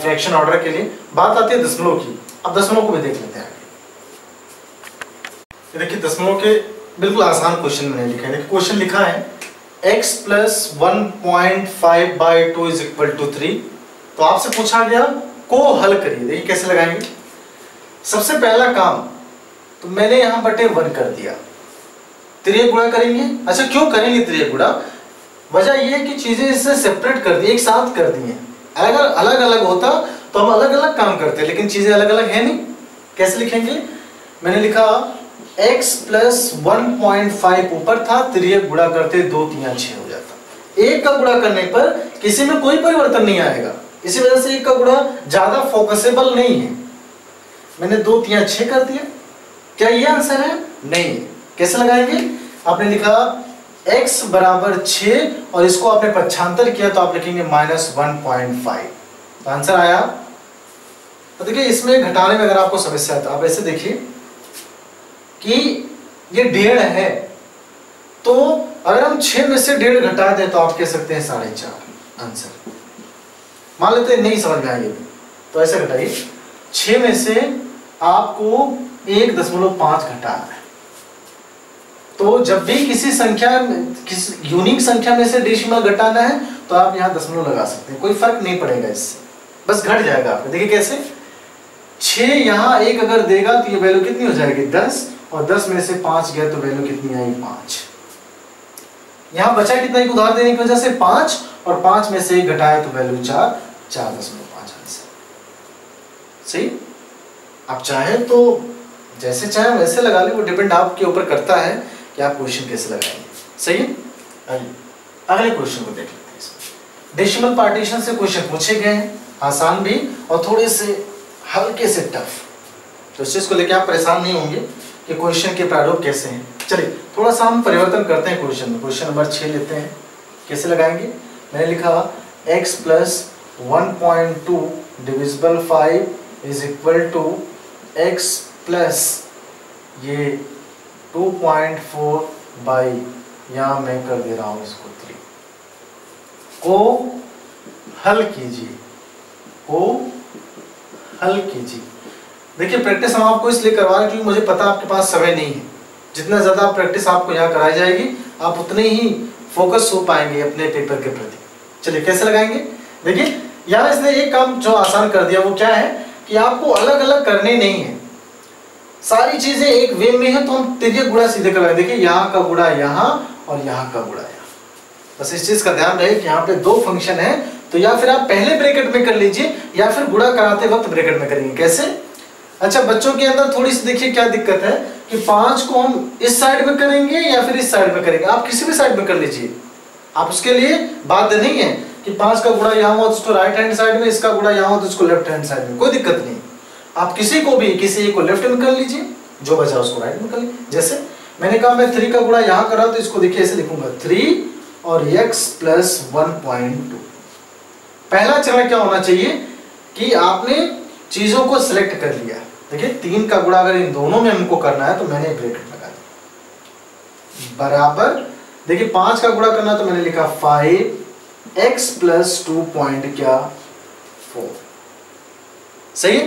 फ्रैक्शन ऑर्डर के लिए। बात आती है दशमलव की। अब दशमलव को भी देख लेते हैं आगे। देखिए दशमलव के बिल्कुल आसान क्वेश्चन मैंने लिखा है। देखिए क्वेश्चन लिखा है x + 1.5/2 = 3। तो आपसे पूछा गया को हल करिए। देखिए कैसे लगाएंगे। सबसे पहला काम तो मैंने यहां बटे 1 कर दिया। त्रिय गुणा करेंगे। अच्छा क्यों करेंगे त्रिय गुणा? वजह यह है कि चीजें इससे सेपरेट कर दी, एक साथ कर दी हैं। अगर अलग अलग होता तो हम अलग अलग काम करते, लेकिन चीजें अलग अलग है नहीं। कैसे लिखेंगे? मैंने लिखा x + 1.5 ऊपर था, त्रिय गुणा करते 2 3 6 हो जाता। एक का गुणा करने पर किसी में कोई परिवर्तन नहीं आएगा, इसी वजह से एक का गुणा ज्यादा फोकसेबल नहीं है। मैंने 2 3 6 कर दिया। क्या ये आंसर है? नहीं। कैसे लगाएंगे? आपने लिखा x बराबर 6 और इसको आपने पक्षांतर किया तो आप लिखेंगे -1.5। तो आंसर आया। तो देखिए इसमें घटाने में अगर आपको समस्या है तो आप ऐसे देखिए कि ये 1.5 है, तो अगर हम 6 में से 1.5 घटा दें तो आप कह सकते हैं 4.5 आंसर। मान लेते हैं नहीं समझ में आएगी तो ऐसे घटाइए। 6 में से आपको 1.5 घटाना है। तो जब भी किसी संख्या, किसी यूनिक संख्या में से डेसिमल घटाना है तो आप यहाँ दशमलव लगा सकते हैं, कोई फर्क नहीं पड़ेगा इससे, बस घट जाएगा आपको। देखिए कैसे 6 यहाँ 1 अगर देगा तो ये वैल्यू कितनी हो जाएगी 10, और 10 में से 5 गया तो वैल्यू कितनी आई 5। यहाँ बचा कितना, एक उदाहरण देने की वजह से 5 और 5 में से 1 घटाया तो वैल्यू 4, 4.5 आंसर। सही। आप चाहें तो जैसे चाहे वैसे लगा ले, वो डिपेंड आपके ऊपर करता है कि आप क्वेश्चन कैसे लगाएंगे। सही है। अगले क्वेश्चन को देख लेते हैं। इसमें डेसिमल पार्टीशन से क्वेश्चन पूछे गए हैं, आसान भी और थोड़े से हल्के से टफ। तो इस चीज को लेकर आप परेशान नहीं होंगे कि क्वेश्चन के प्रारूप कैसे हैं। चलिए थोड़ा सा हम परिवर्तन करते हैं क्वेश्चन में। क्वेश्चन नंबर 6 लेते हैं। कैसे लगाएंगे? मैंने लिखा x + 1.2 / 5 = x प्लस ये 2.4 बाई, यहां मैं कर दे रहा हूं इसको 3 को हल कीजिए, को हल कीजिए। देखिए प्रैक्टिस हम आपको इसलिए करवा रहे हैं क्योंकि मुझे पता आपके पास समय नहीं है। जितना ज्यादा प्रैक्टिस आपको यहाँ कराई जाएगी आप उतने ही फोकस हो पाएंगे अपने पेपर के प्रति। चलिए कैसे लगाएंगे? देखिए यहाँ इसने एक काम जो आसान कर दिया वो क्या है कि आपको अलग अलग करने नहीं है, सारी चीजें एक वे में है, तो हम तिर्यक गुणा सीधे कर रहे हैं। देखिए यहाँ का गुणा यहाँ और यहाँ का गुणा यहाँ। बस इस चीज का ध्यान रहे कि यहाँ पे 2 फंक्शन है, तो या फिर आप पहले ब्रैकेट में कर लीजिए या फिर गुणा कराते वक्त ब्रैकेट में करेंगे। कैसे? अच्छा बच्चों के अंदर थोड़ी सी देखिए क्या दिक्कत है कि 5 को हम इस साइड में करेंगे या फिर इस साइड में करेंगे। आप किसी भी साइड में कर लीजिए, आप उसके लिए बाध्य नहीं है कि 5 का गुणा यहाँ हो तो उसको राइट हैंड साइड में, इसका गुणा यहाँ हो तो उसको लेफ्ट हैंड साइड में, कोई दिक्कत नहीं। आप किसी को भी किसी एक को लेफ्ट में कर लीजिए, जो बचा उसको राइट में कर लीजिए। जैसे मैंने कहा मैं 3 का गुणा यहाँ कर रहा हूं तो इसको देखिए ऐसे लिखूंगा 3 और x + 1.2। पहला चरण क्या होना चाहिए कि आपने चीजों को सिलेक्ट कर लिया। देखिए 3 का गुणा अगर इन दोनों में हमको करना है तो मैंने ब्रैकेट लगा दिया बराबर। देखिए 5 का गुणा करना तो मैंने लिखा 5 x + 2 पॉइंट क्या 4। सही है।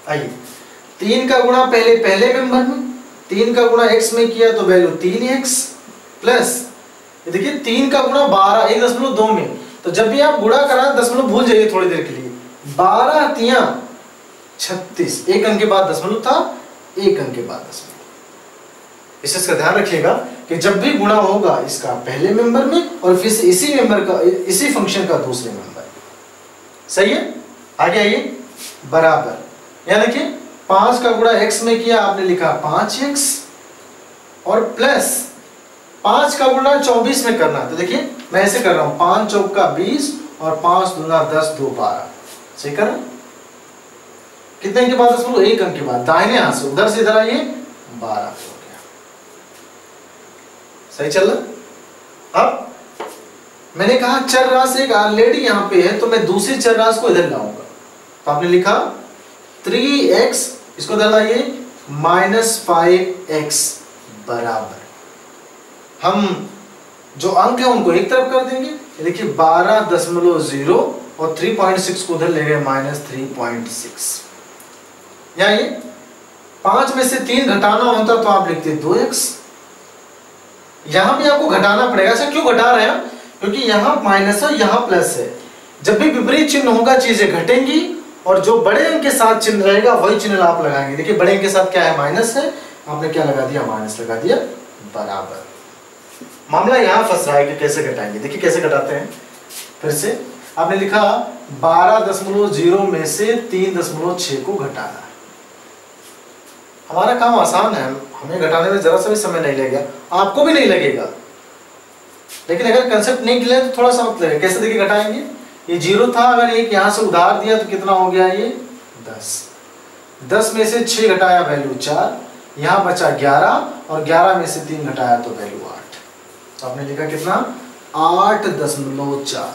आइए 3 का गुणा पहले मेंबर में, 3 का गुणा x में किया तो वैल्यू 3x प्लस ये देखिए 3 का गुणा 12 1.2 में, तो जब भी आप गुणा करा दशमलव भूल जाइए थोड़ी देर के लिए। 12 तिया 36, एक अंक के बाद दशमलव था, एक अंक के बाद दशमलव। इसका ध्यान रखिएगा कि जब भी गुणा होगा इसका पहले मेंबर में और फिर से इसी मेंबर का, इसी फंक्शन का दूसरे मेंबर। सही है। आगे आइए बराबर, यहां देखिए 5 का गुणा x में किया, आपने लिखा 5x और प्लस 5 का गुणा 24 में करना, तो देखिए मैं ऐसे कर रहा हूं 5 चौका 20 और 5 दूना 10 2 12। सही कर रहा हूं। कितने अंक के बाद दशमलव, एक अंक के बाद, दाहिने हाथ से उधर से इधर आइए 12 हो गया। सही चल रहा। अब मैंने कहा चर राशि एक ऑलरेडी यहां पे है तो मैं दूसरी चर राशि को इधर लाऊंगा, तो आपने लिखा 3x, इसको इधर लाइए -5x बराबर, हम जो अंक है उनको एक तरफ कर देंगे। देखिए 12.0 और 3.6 को उधर ले गए -3.6। यहां ये 5 में से 3 घटाना होता तो आप लिखते 2x। यहां भी आपको घटाना पड़ेगा। अच्छा क्यों घटा रहे हैं? क्योंकि यहां माइनस है, यहां प्लस है। जब भी विपरीत चिन्ह होगा चीजें घटेंगी और जो बड़े अंक के साथ चिन्ह रहेगा वही चिन्ह आप लगाएंगे। देखिए बड़े अंक के साथ क्या है, माइनस है, आपने क्या लगा दिया, माइनस लगा दिया बराबर। मामला यहां फंस रहा है कि कैसे घटाएंगे। देखिए कैसे घटाते हैं, फिर से आपने लिखा 12.0 में से 3.6 को घटाना है। हमारा काम आसान है, हमें घटाने में जरा सा भी समय नहीं लगेगा, आपको भी नहीं लगेगा। लेकिन अगर कंसेप्ट नहीं क्लियर तो थोड़ा सा वक्त लगेगा। कैसे देखिए घटाएंगे, ये 0 था, अगर एक यहां से उधार दिया तो कितना हो गया, ये 10। 10 में से 6 घटाया वैल्यू 4, यहां बचा 11 और 11 में से 3 घटाया तो वैल्यू 8। तो आपने लिखा कितना, 8.4।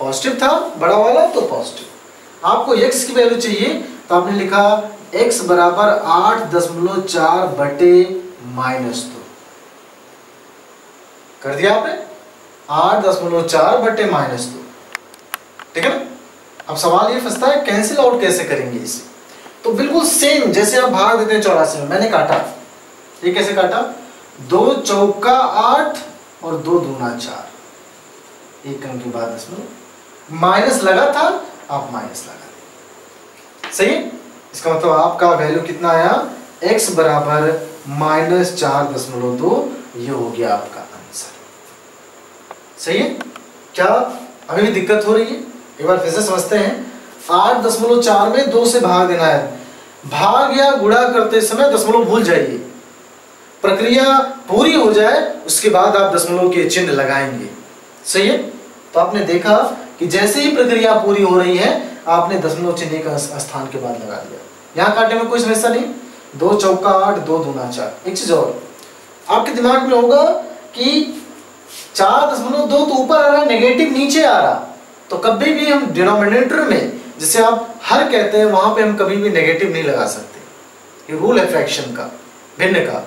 पॉजिटिव था बड़ा वाला तो पॉजिटिव। आपको x की वैल्यू चाहिए तो आपने लिखा x बराबर 8.4 बटे -2 कर दिया आपने, 8.4 बटे -2। ठीक है ना। अब सवाल ये फंसता है कैंसिल आउट कैसे करेंगे इसे। तो बिल्कुल सेम जैसे आप भाग देते हैं 84 में, मैंने काटा, ये कैसे काटा, 2 चौका 8 और 2 दूना 4, एक अंक के बाद दशमलव, माइनस लगा था आप माइनस लगा दें। सही है। इसका मतलब आपका वैल्यू कितना आया, x बराबर -4.2, ये हो गया आपका आंसर। सही है। क्या अभी भी दिक्कत हो रही है? एक बार फिर से समझते हैं। 8.4 में 2 से भाग देना है, भाग या गुणा करते समय दशमलव भूल जाइए, प्रक्रिया पूरी हो जाए उसके बाद आप दशमलव के चिन्ह लगाएंगे। सही है। तो आपने देखा कि जैसे ही प्रक्रिया पूरी हो रही है आपने दशमलव चिन्ह का स्थान के बाद लगा दिया। यहां काटने में कोई समस्या नहीं, 2 चौका 8 2 दूना 4। एक चीज और आपके दिमाग में होगा कि 4.2 तो ऊपर आ रहा है, नेगेटिव नीचे आ रहा, तो कभी भी हम डिनोमिनेटर में जिसे आप हर कहते हैं वहां पे हम कभी भी नेगेटिव नहीं लगा सकते। ये रूल है फ्रैक्शन का, भिन्न का।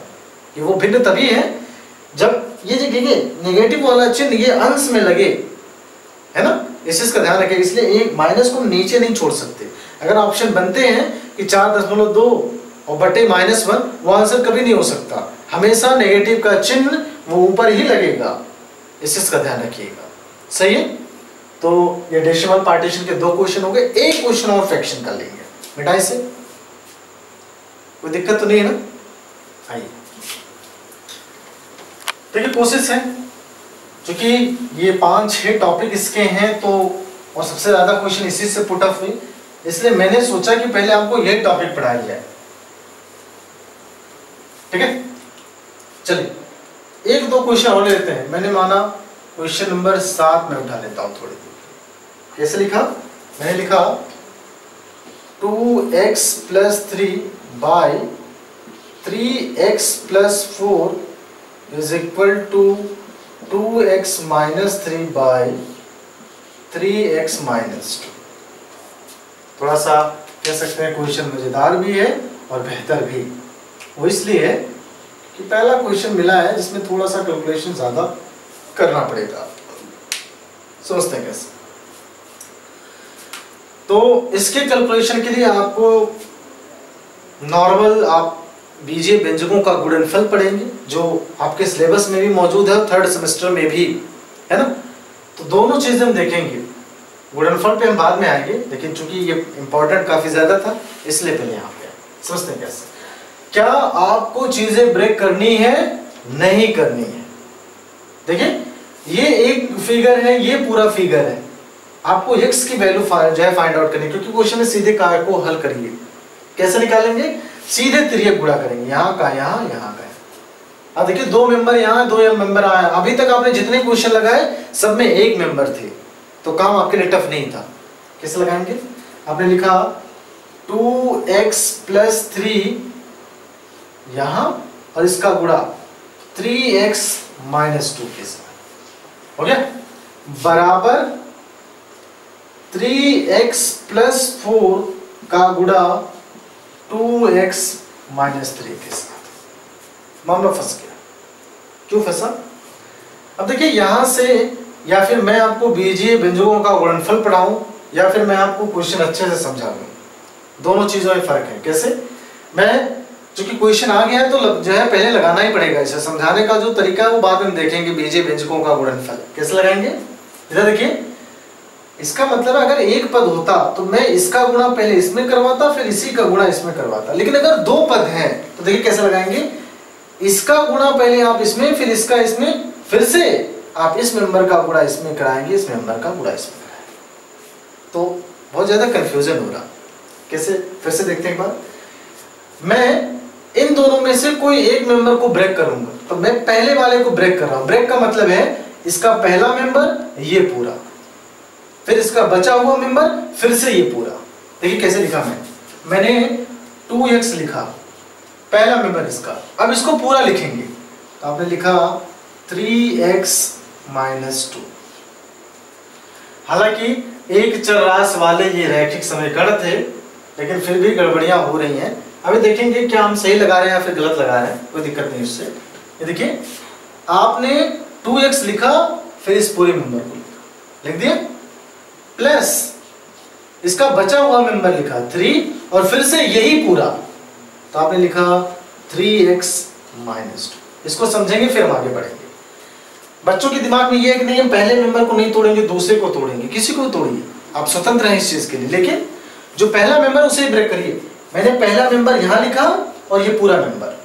ये वो भिन्न तभी है जब ये देखिए नेगेटिव वाला चिन्ह ये अंश में लगे, है ना, इस चीज का ध्यान रखें। इसलिए एक माइनस को नीचे नहीं छोड़ सकते। अगर ऑप्शन बनते हैं कि 4.2 और बटे -1, वो आंसर कभी नहीं हो सकता, हमेशा नेगेटिव का चिन्ह वो ऊपर ही लगेगा। इस चीज का ध्यान रखिएगा। सही है। तो ये डेसिमल पार्टीशन के 2 क्वेश्चन हो गए, एक क्वेश्चन और फ्रैक्शन कर लेंगे। मिटाई से कोई दिक्कत तो नहीं है ना। आइए देखिए कोशिश है, क्योंकि ये 5-6 टॉपिक इसके हैं तो, और सबसे ज्यादा क्वेश्चन इसी से पुट अप हुए, इसलिए मैंने सोचा कि पहले आपको ये टॉपिक पढ़ाया जाए। ठीक है। चलिए 1-2 क्वेश्चन और लेते हैं। मैंने माना क्वेश्चन नंबर 7 में उठा लेता हूं थोड़ी देर। कैसे लिखा, मैंने लिखा 2x + 3 by 3x + 4 is equal to 2x - 3 by 3x - 2। थोड़ा सा कह सकते हैं क्वेश्चन मजेदार भी है और बेहतर भी। वो इसलिए है कि पहला क्वेश्चन मिला है जिसमें थोड़ा सा कैलकुलेशन ज्यादा करना पड़ेगा। समझते हैं कैसे। तो इसके कैलकुलेशन के लिए आपको नॉर्मल आप बीजीय व्यंजकों का गुणनफल पढ़ेंगे, जो आपके सिलेबस में भी मौजूद है, थर्ड सेमेस्टर में भी है ना। तो दोनों चीजें हम देखेंगे, गुणनफल पे हम बाद में आएंगे, लेकिन चूंकि ये इंपॉर्टेंट काफी ज्यादा था इसलिए पहले यहाँ पे समझते हैं कैसे। क्या आपको चीजें ब्रेक करनी है, नहीं करनी है। देखिए ये एक फिगर है, ये पूरा फिगर है, आपको x की वैल्यू जो है फाइंड आउट करनी है, क्योंकि क्वेश्चन में सीधे काय को हल करिए। कैसे निकालेंगे? सीधे तिर्यक गुणा करेंगे, यहाँ का यहाँ, यहाँ का। अब देखिए दो मेंबर यहाँ, दो मेंबर आया। अभी तक आपने जितने क्वेश्चन लगाए सब में एक मेंबर थे, तो काम आपके लिए टफ नहीं था। कैसे लगाएंगे? आपने लिखा 2x + 3 यहां और इसका गुणा 3x - 2 के साथ हो गया, बराबर 3x + 4 का गुणा 2x - 3 के साथ। मामला फंस गया। क्यों फंसा? अब देखिए यहां से, या फिर मैं आपको बीजीय व्यंजकों का गुणनफल पढ़ाऊं, या फिर मैं आपको क्वेश्चन अच्छे से समझा दूं, दोनों चीजों में फर्क है। कैसे? मैं चूंकि क्वेश्चन आ गया है तो जो है पहले लगाना ही पड़ेगा। इसे समझाने का जो तरीका है वो बाद में देखेंगे। बीजीय व्यंजकों का गुणनफल कैसे लगाएंगे? इधर देखिए, इसका मतलब अगर एक पद होता तो मैं इसका गुणा पहले इसमें करवाता, फिर इसी का गुणा इसमें करवाता। लेकिन अगर दो पद हैं तो देखिए कैसे लगाएंगे, इसका गुणा पहले आप इसमें, फिर इसका इसमें, फिर से आप इस मेंबर का गुणा इसमें कराएंगे, इस मेंबर का गुणा इसमें कराएंगे। तो बहुत ज्यादा कंफ्यूजन हो रहा। कैसे? फिर से देखते हैं एक बार। मैं इन दोनों में से कोई एक मेंबर को ब्रेक करूंगा, तो मैं पहले वाले को ब्रेक कर रहा हूं। ब्रेक का मतलब है इसका पहला मेंबर ये पूरा, फिर इसका बचा हुआ मेंबर, फिर से ये पूरा। देखिए कैसे लिखा मैंने 2x लिखा, पहला मेंबर इसका। अब इसको पूरा लिखेंगे तो आपने लिखा 3x - 2। हालांकि एक चर राशि वाले ये रैखिक समीकरण थे, लेकिन फिर भी गड़बड़ियां हो रही हैं। अभी देखेंगे क्या हम सही लगा रहे हैं या फिर गलत लगा रहे हैं, कोई दिक्कत नहीं उससे। ये देखिए आपने 2x लिखा, फिर इस पूरे मेंबर को लिख दिया, प्लस इसका बचा हुआ मेंबर लिखा 3, और फिर से यही पूरा, तो आपने लिखा 3x - 2। इसको समझेंगे फिर हम आगे बढ़ेंगे। बच्चों के दिमाग में ये है कि नहीं हम पहले मेंबर को नहीं तोड़ेंगे, दूसरे को तोड़ेंगे। किसी को तोड़िए, आप स्वतंत्र हैं इस चीज के लिए, लेकिन जो पहला मेंबर उसे ब्रेक करिए। मैंने पहला मेंबर यहां लिखा और ये पूरा मेंबर,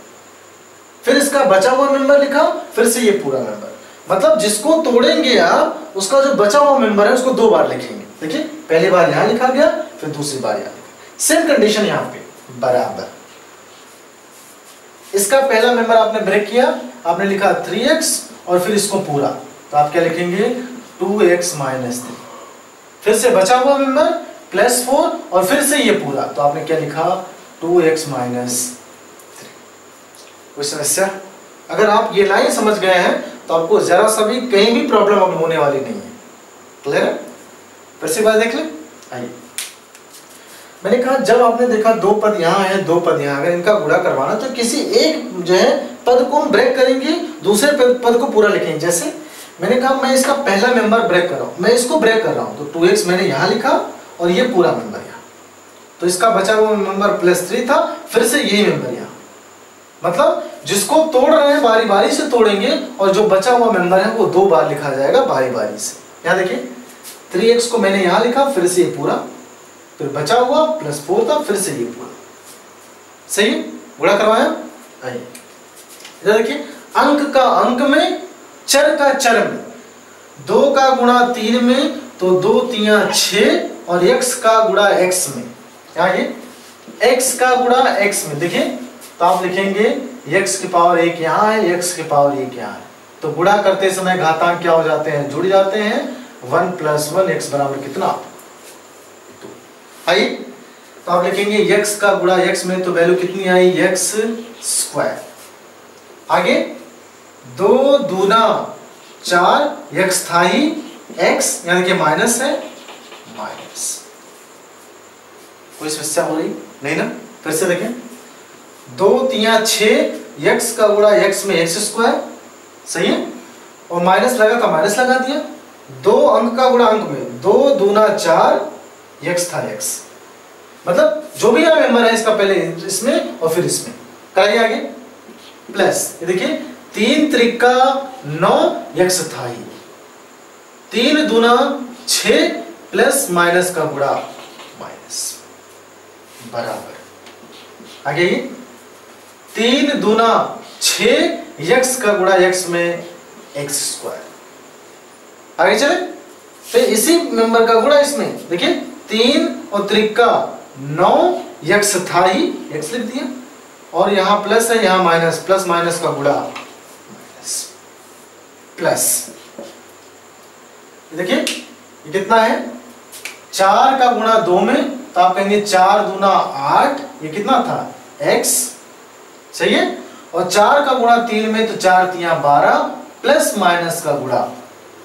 फिर इसका बचा हुआ मेंबर लिखा, फिर से ये पूरा मेंबर। मतलब जिसको तोड़ेंगे आप, उसका जो बचा हुआ मेंबर है उसको दो बार लिखेंगे। देखिए पहली बार यहां लिखा गया, फिर दूसरी बार यहां लिखा। सेम कंडीशन यहां पे, बराबर। इसका पहला मेंबर आपने ब्रेक किया, आपने लिखा 3x और फिर इसको पूरा, तो आप क्या लिखेंगे 2x - 3। फिर से बचा हुआ मेंबर +4 और फिर से ये पूरा, तो आपने क्या लिखा 2x - 3। कोई समस्या? अगर आप ये लाइन समझ गए हैं तो आपको जरा सा भी कहीं भी प्रॉब्लम अब होने वाली नहीं है। क्लियर है? फिर से बात देख ले। आइए, मैंने कहा जब आपने देखा दो पद यहाँ है, दो पद यहाँ, अगर इनका गुणा करवाना तो किसी एक जो है पद को हम ब्रेक करेंगे, दूसरे पद को पूरा लिखेंगे। जैसे मैंने कहा मैं इसका पहला मेंबर ब्रेक कर रहा हूँ, मैं इसको ब्रेक कर रहा हूँ, तो 2x मैंने यहाँ लिखा और ये पूरा मेंबर यहाँ, तो इसका बचा हुआ मेंबर +3 था, फिर से यही मेंबर यहाँ। मतलब जिसको तोड़ रहे हैं बारी बारी से तोड़ेंगे, और जो बचा हुआ मेंबर है वो दो बार लिखा जाएगा बारी बारी से। यहाँ देखिए 3x को मैंने यहाँ लिखा, फिर से ये पूरा, फिर बचा हुआ +4 था, फिर से ये पूरा। सही है? गुणा करवाया। आइए इधर देखिए, अंक का अंक में, चर का चर में, 2 का गुणा 3 में, तो 2 × 3 = 6, और x का गुणा x में। आगे x का गुणा x में देखिए, तो आप लिखेंगे x की पावर 1 यहाँ है, x की पावर 1 यहाँ है, तो गुणा करते समय घातांक क्या हो जाते हैं, जुड़ जाते हैं। 1 + 1 x बराबर कितना, 2। आइए तो आप लिखेंगे x का गुणा x में, तो वैल्यू कितनी आई, x²। आगे 2 दूना 4, x था ही, x यानी कि माइनस है, माइनस। कोई समस्या हो रही नहीं ना? फिर से देखें, 2 × 3 = 6, x का गुणा x में x²। सही है? और माइनस लगा था माइनस लगा दिया। 2 अंक का गुणा अंक में, 2 दूना 4, x था x, मतलब जो भी यहाँ मेंबर है इसका पहले इसमें और फिर इसमें कराइए आगे। प्लस ये देखिए 3 त्रिका 9 x था ही, 3 दूना 6 प्लस माइनस का गुणा माइनस बराबर आगे ये 3 दूना 6 x का गुणा x में x स्क्वायर। आगे चले फिर इसी मेंबर का गुणा इसमें देखिए 3 और त्रिका 9 x था ही, x लिख दिया, और यहां प्लस है यहां माइनस, प्लस माइनस का गुणा माइनस प्लस। देखिए ये कितना है 4 का गुणा 2 में, तो आप कहेंगे 4 दूना 8, ये कितना था x, सही है, और 4 का गुणा 3 में, तो 4 तिया 12 प्लस माइनस का गुणा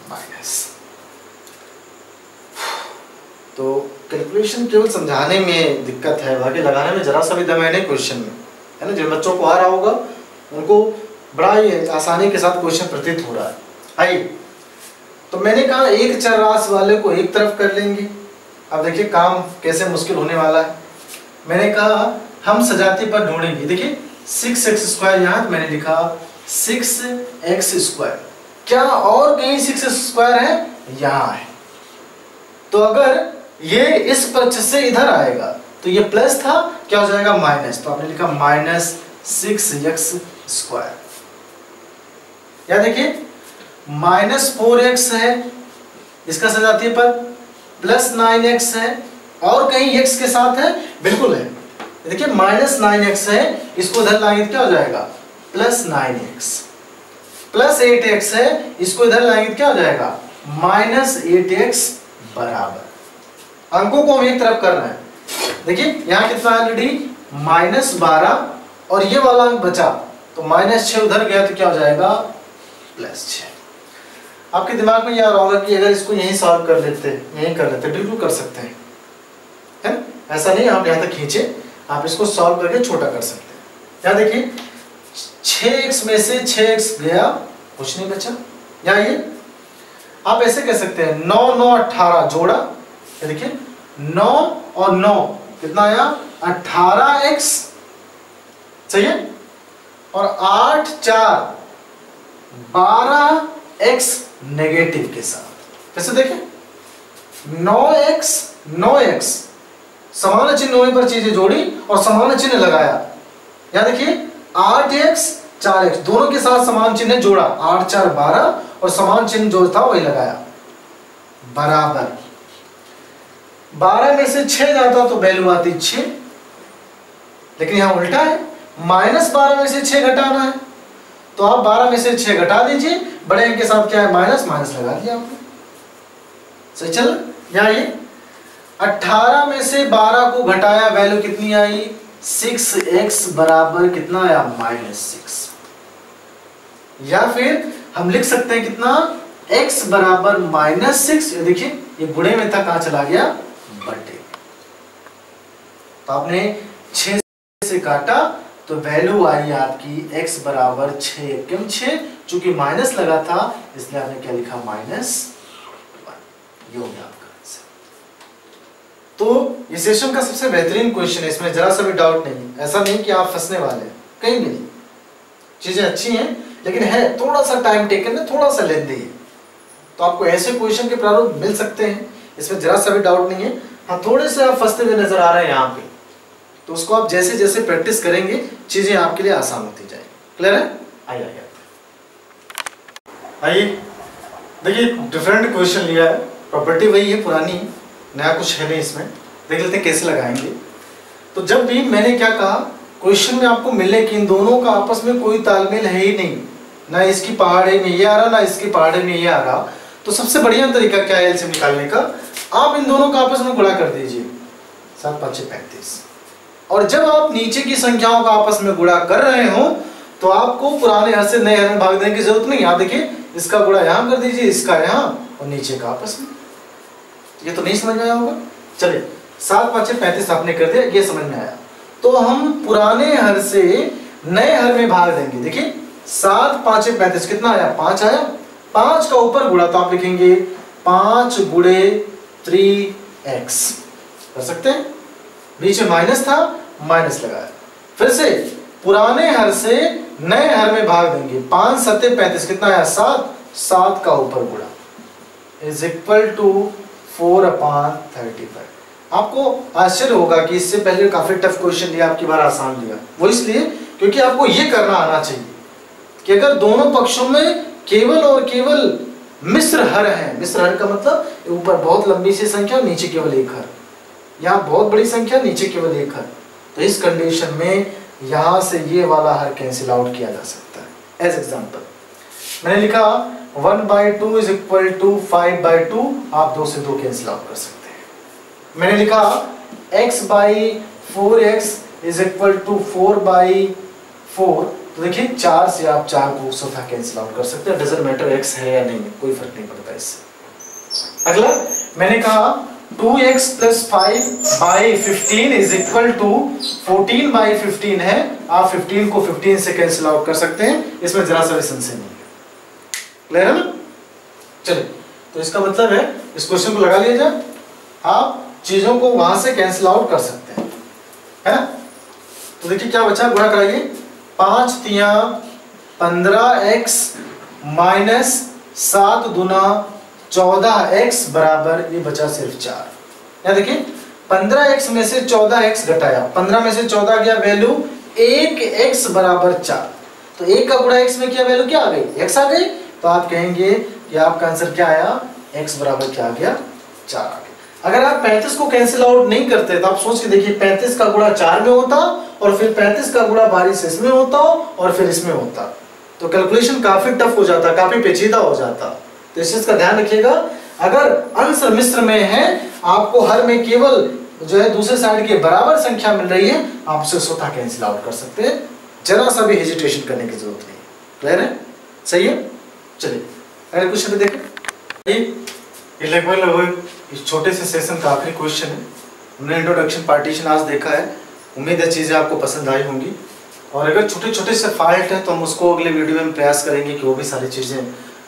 माइनस। तो कैलकुलेशन केवल समझाने में दिक्कत है, बाकी लगाने में जरा सा भी दम है नहीं क्वेश्चन में, है ना। जिन बच्चों को आ रहा होगा उनको बड़ा ही आसानी के साथ क्वेश्चन प्रतीत हो रहा है। आइए, तो मैंने कहा एक चर राशि वाले को एक तरफ कर लेंगे। अब देखिए काम कैसे मुश्किल होने वाला है। मैंने कहा हम सजाती पर ढूंढेंगे। देखिए 6x स्क्वायर, यहाँ मैंने लिखा 6x स्क्वायर, क्या और कहीं 6 स्क्वायर है? यहाँ है। तो अगर ये इस पक्ष से इधर आएगा तो ये प्लस था, क्या हो जाएगा माइनस, तो आपने लिखा माइनस 6x स्क्वायर। या देखिए माइनस 4x है, इसका सजातीय पद, प्लस 9x है, और कहीं x के साथ है? बिल्कुल है। देखिए माइनस 9x है, इसको इधर लाएंगे क्या हो जाएगा प्लस 9x, प्लस 8x है, इसको इधर लाएंगे क्या हो जाएगा माइनस 8x बराबर। अंकों को हम एक तरफ कर रहे हैं। देखिए यहाँ कितना ऑलरेडी -12, और ये वाला अंक बचा तो -6 उधर गया तो क्या हो जाएगा +6। आपके दिमाग में ये आ रहा होगा कि अगर इसको यहीं सॉल्व कर लेते, यहीं कर लेते, बिल्कुल कर सकते हैं, है ना? ऐसा नहीं आप यहाँ तक खींचे, आप इसको सॉल्व करके छोटा कर सकते हैं। यहाँ देखिए 6x में से 6x गया, कुछ नहीं बचा। यहाँ ये आप ऐसे कह सकते हैं 9 9 18 जोड़ा, देखिए 9 और 9 कितना आया 18x, सही है, और 8 4 12x नेगेटिव के साथ। कैसे देखें 9x समान चिन्ह होने पर चीजें जोड़ी और समान चिन्ह लगाया। यहां देखिए 8x 4x दोनों के साथ समान चिन्ह जोड़ा, 8 4 12 और समान चिन्ह जो था वही लगाया बराबर। 12 में से 6 जाता तो वैल्यू आती 6, लेकिन यहां उल्टा है, -12 में से 6 घटाना है, तो आप 12 में से 6 घटा दीजिए, बड़े अंक के साथ क्या है माइनस, माइनस लगा दिया आपने, सही चल। यहां ये 18 में से 12 को घटाया, वैल्यू कितनी आई 6x बराबर कितना आया -6। या फिर हम लिख सकते हैं कितना x बराबर -6, देखिए ये गुणे में था, कहां चला गया बटे, तो आपने 6 से काटा तो वैल्यू आई आपकी x बराबर 6 क्यों 6, चूंकि माइनस लगा था इसलिए आपने क्या लिखा -1। ये हो गया आपका आंसर। तो ये सेशन का सबसे बेहतरीन क्वेश्चन है, इसमें जरा सा भी डाउट नहीं, ऐसा नहीं कि आप फंसने वाले हैं, कहीं भी नहीं। चीजें अच्छी हैं लेकिन है थोड़ा सा टाइम टेकन है, थोड़ा सा लेंदी है, तो आपको ऐसे क्वेश्चन के प्रारूप मिल सकते हैं, इसमें जरा सा भी डाउट नहीं है। हाँ थोड़े से आप फंसते हुए नजर आ रहे हैं यहाँ पे, तो उसको आप जैसे जैसे प्रैक्टिस करेंगे चीजें आपके लिए आसान होती जाएंगी। क्लियर है? आइए देखिए डिफरेंट क्वेश्चन लिया है, प्रॉपर्टी वही है पुरानी, नया कुछ है नहीं इसमें, देख लेते हैं कैसे लगाएंगे। तो जब भी मैंने क्या कहा, क्वेश्चन में आपको मिले कि इन दोनों का आपस में कोई तालमेल है ही नहीं, ना इसकी पहाड़ी में ये आ रहा ना इसकी पहाड़ी में ये आ रहा, तो सबसे बढ़िया तरीका क्या है एलसीएम निकालने का, आप इन दोनों का आपस में गुणा कर दीजिए, 7 5 35। और जब आप नीचे की संख्याओं का आपस में गुणा कर रहे हो तो आपको पुराने हर से नए हर में भाग देने की जरूरत नहीं। आप देखिए इसका गुणा यहाँ कर दीजिए, इसका यहाँ, और नीचे का आपस में। ये तो नहीं समझ में आया होगा। चलिए 7 5 35 आपने कर दिया, ये समझ में आया। तो हम पुराने हर से नए हर में भाग देंगे। देखिए 7 5 35 कितना आया 5 आया, 5 का ऊपर गुणा तो आप लिखेंगे 5 गुणे 3x, कर सकते हैं। बीच में माइनस था, माइनस लगाया। फिर से पुराने हर से नए हर में भाग देंगे। 5 सत्ते 35, कितना आया 7, 7 का ऊपर गुणा इज इक्वल टू 4/35। आपको आश्चर्य होगा कि इससे पहले काफी टफ क्वेश्चन लिया, आपकी बार आसान लिया। वो इसलिए क्योंकि आपको ये करना आना चाहिए कि अगर दोनों पक्षों में केवल और केवल मिश्र हर है, मिश्र हर का मतलब ऊपर बहुत लंबी सी संख्या, नीचे केवल एक हर, यहाँ बहुत बड़ी संख्या, नीचे केवल एक हर, तो इस कंडीशन में यहां से ये वाला हर कैंसिल आउट किया जा सकता है। एज एग्जांपल मैंने लिखा 1/2 इज इक्वल टू 5/2, आप 2 से 2 कैंसिल आउट कर सकते हैं। मैंने लिखा x/4x इज इक्वल टू 4/4, तो देखिए 4 से आप 4 को स्वतः कैंसिल आउट कर सकते हैं। डजंट मैटर x है या नहीं, कोई फर्क नहीं पड़ता इससे। अगला मैंने कहा 2x + 5/15 इज इक्वल टू 14/15 है, आप 15 को 15 से कैंसिल आउट कर सकते हैं, इसमें जरा सा भी संशय नहीं है। क्लियर है ना? चलिए, तो इसका मतलब है इस क्वेश्चन को लगा लिया जाए, आप चीजों को वहां से कैंसिल आउट कर सकते हैं, है ना? तो देखिए क्या बचा, गुणा कराइए। 5 तिया 15x माइनस 7 दूना 14x बराबर, ये बचा सिर्फ 4। यहाँ देखिए 15x में से 14x घटाया, 15 में से 14 गया, वैल्यू 1x बराबर 4। तो 1 का गुणा x में क्या वैल्यू क्या आ गई, x आ गई। तो आप कहेंगे कि आपका आंसर क्या आया, x बराबर क्या आ गया, 4 आ गया। अगर आप 35 को कैंसिल आउट नहीं करते तो आप सोच के देखिए 35 का गुणा 4 में होता और फिर 35 का गुणा 22 इसमें होता और फिर इसमें होता, तो कैलकुलेशन काफी टफ हो जाता, काफी पेचीदा हो जाता। तो इस चीज का ध्यान रखिएगा, अगर अंश मिश्र में है, आपको हर में केवल जो है दूसरे साइड के बराबर संख्या मिल रही है, आप उसे स्वतः कैंसिल आउट कर सकते हैं, जरा सा भी हेजिटेशन करने की जरूरत नहीं। क्लियर है? सही है? चलिए अगले क्वेश्चन पे देखें। ये लगभग इस छोटे से सेशन का आखिरी क्वेश्चन है। हमने इंट्रोडक्शन पार्टीशन आज देखा है, उम्मीद है चीजें आपको पसंद आई होंगी, और अगर छोटे छोटे से फॉल्ट है तो हम उसको अगले वीडियो में प्रयास करेंगे कि वो भी सारी चीजें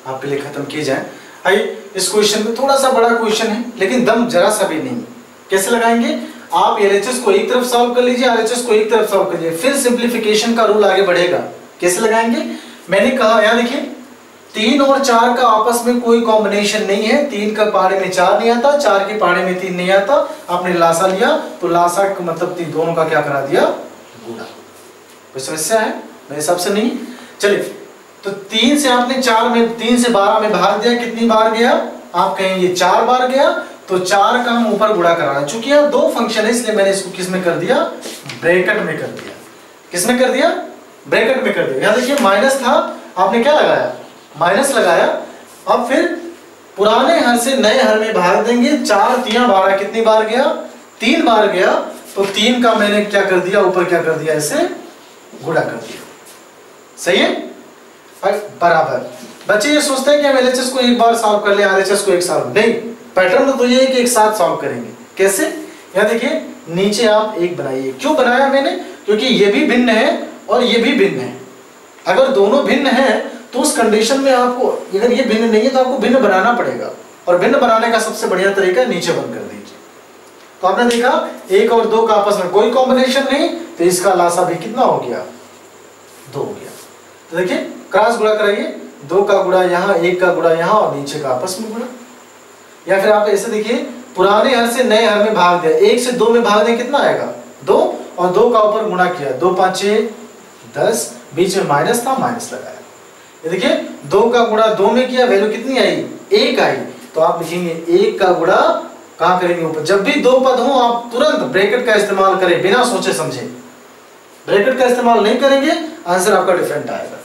आपके लिए खत्म की जाए। आइए, इस क्वेश्चन में थोड़ा सा बड़ा क्वेश्चन है लेकिन दम जरा सा भी नहीं। कैसे लगाएंगे, आप LHS को एक तरफ सॉल्व कर लीजिए, RHS को एक तरफ सॉल्व कर लीजिए, फिर सिंप्लीफिकेशन का रूल आगे बढ़ेगा। कैसे लगाएंगे, मैंने कहा यहाँ देखिए 3 और 4 का आपस में कोई कॉम्बिनेशन नहीं है, 3 का पहाड़े में 4 नहीं आता, 4 के पहाड़े में 3 नहीं आता, आपने लासा लिया तो लासा का मतलब दोनों का क्या करा दिया, गुणा। कोई समस्या है? मेरे हिसाब से नहीं। चलिए, तो 3 से आपने 4 में 3 से 12 में भाग दिया, कितनी बार गया, आप कहेंगे 4 बार गया, तो 4 का हम ऊपर गुणा करा रहे हैं। चूंकि यहाँ 2 फंक्शन है इसलिए मैंने इसको किस में कर दिया, ब्रैकेट में कर दिया। किस में कर दिया, ब्रैकेट में कर दिया। यहाँ देखिए माइनस था, आपने क्या लगाया, माइनस लगाया। अब फिर पुराने हर से नए हर में भाग देंगे, 4 तिया 12, कितनी बार गया, 3 बार गया, तो 3 का मैंने क्या कर दिया, ऊपर क्या कर दिया, इसे गुणा कर दिया। सही है? बराबर। बच्चे ये सोचते हैं कि हम LHS को एक बार सॉल्व कर ले, RHS को एक सॉल्व नहीं, पैटर्न तो ये है कि एक साथ सॉल्व करेंगे। कैसे, यहाँ देखिए नीचे आप एक बनाइए। क्यों बनाया मैंने, क्योंकि ये भी भिन्न है और ये भी भिन्न है। अगर दोनों भिन्न है तो उस कंडीशन में आपको, अगर ये भिन्न नहीं है तो आपको भिन्न बनाना पड़ेगा, और भिन्न बनाने का सबसे बढ़िया तरीका नीचे बंद कर दीजिए। तो आपने देखा 1 और 2 का आपस में कोई कॉम्बिनेशन नहीं, तो इसका लासा भी कितना हो गया, 2 हो गया। तो देखिए क्रॉस गुणा कराइए, 2 का गुणा यहाँ, 1 का गुणा यहाँ, और नीचे का आपस में गुणा। या फिर आप ऐसे देखिए, पुराने हर से नए हर में भाग दिया, 1 से 2 में भाग दिया, कितना आएगा 2, और 2 का ऊपर गुणा किया, 2 5 6 10, बीच में माइनस था, माइनस लगाया। ये देखिए 2 का गुणा 2 में किया, वैल्यू कितनी आई, 1 आई। तो आप लिखेंगे 1 का गुणा कहाँ करेंगे, ऊपर। जब भी 2 पद हो आप तुरंत ब्रैकेट का इस्तेमाल करें, बिना सोचे समझे। ब्रैकेट का इस्तेमाल नहीं करेंगे, आंसर आपका डिफरेंट आएगा।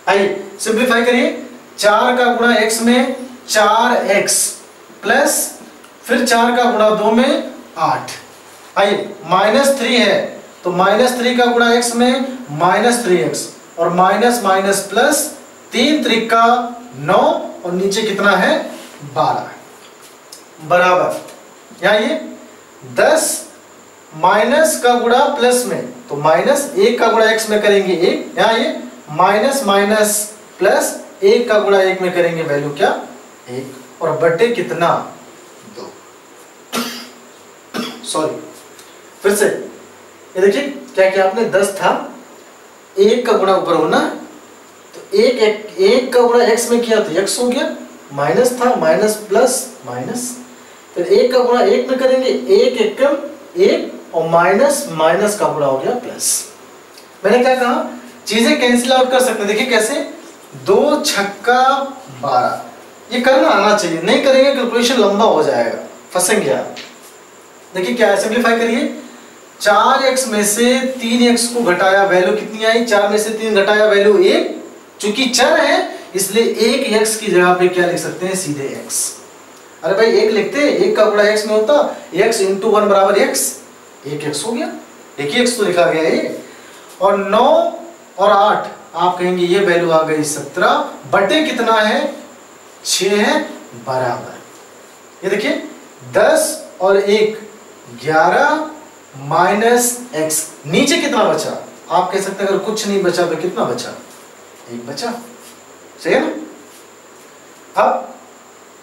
आइए सिंप्लीफाई करिए। 4 का गुणा x में 4x प्लस फिर 4 का गुणा 2 में 8। आइए -3 है तो -3 का गुणा x में -3x, और माइनस माइनस प्लस 3 त्रिका 9, और नीचे कितना है 12, बराबर। यहाँ ये 10 माइनस का गुणा प्लस में, तो -1 का गुणा x में करेंगे 1, यहाँ ये माइनस माइनस प्लस 1 का गुणा 1 में करेंगे, वैल्यू क्या 1, और बटे कितना 2। सॉरी फिर से, ये देखिए क्या किया आपने, 10 था, 1 का गुणा ऊपर होना, तो 1 का गुणा x में किया तो x हो गया, माइनस था, माइनस प्लस माइनस, फिर 1 का गुणा 1 में करेंगे, 1 एकम 1 और माइनस माइनस का गुणा हो गया प्लस। मैंने क्या कहा, चीजें कैंसिल आउट कर सकते हैं। देखिए कैसे, 2 छक्का 12, ये करना आना चाहिए, नहीं करेंगे कैलकुलेशन लंबा हो जाएगा, फंसेंगे आप। देखिए क्या है, सिंप्लीफाई करिए, 4x में से 3x को घटाया, वैल्यू कितनी आई, 4 में से 3 घटाया वैल्यू 1, चूंकि चर है इसलिए 1x की जगह पे क्या लिख सकते हैं, सीधे x। अरे भाई 1 लिखते, 1 का गुणा x में होता, x इंटू 1 बराबर x, 1x हो गया, एक ही x तो लिखा गया है। और 9 और 8 आप कहेंगे ये वैल्यू आ गई 17 बटे कितना है, 6 है, बराबर। ये देखिए 10 और 1 11 माइनस x, नीचे कितना बचा, आप कह सकते हैं अगर कुछ नहीं बचा तो कितना बचा, 1 बचा, सही है ना। अब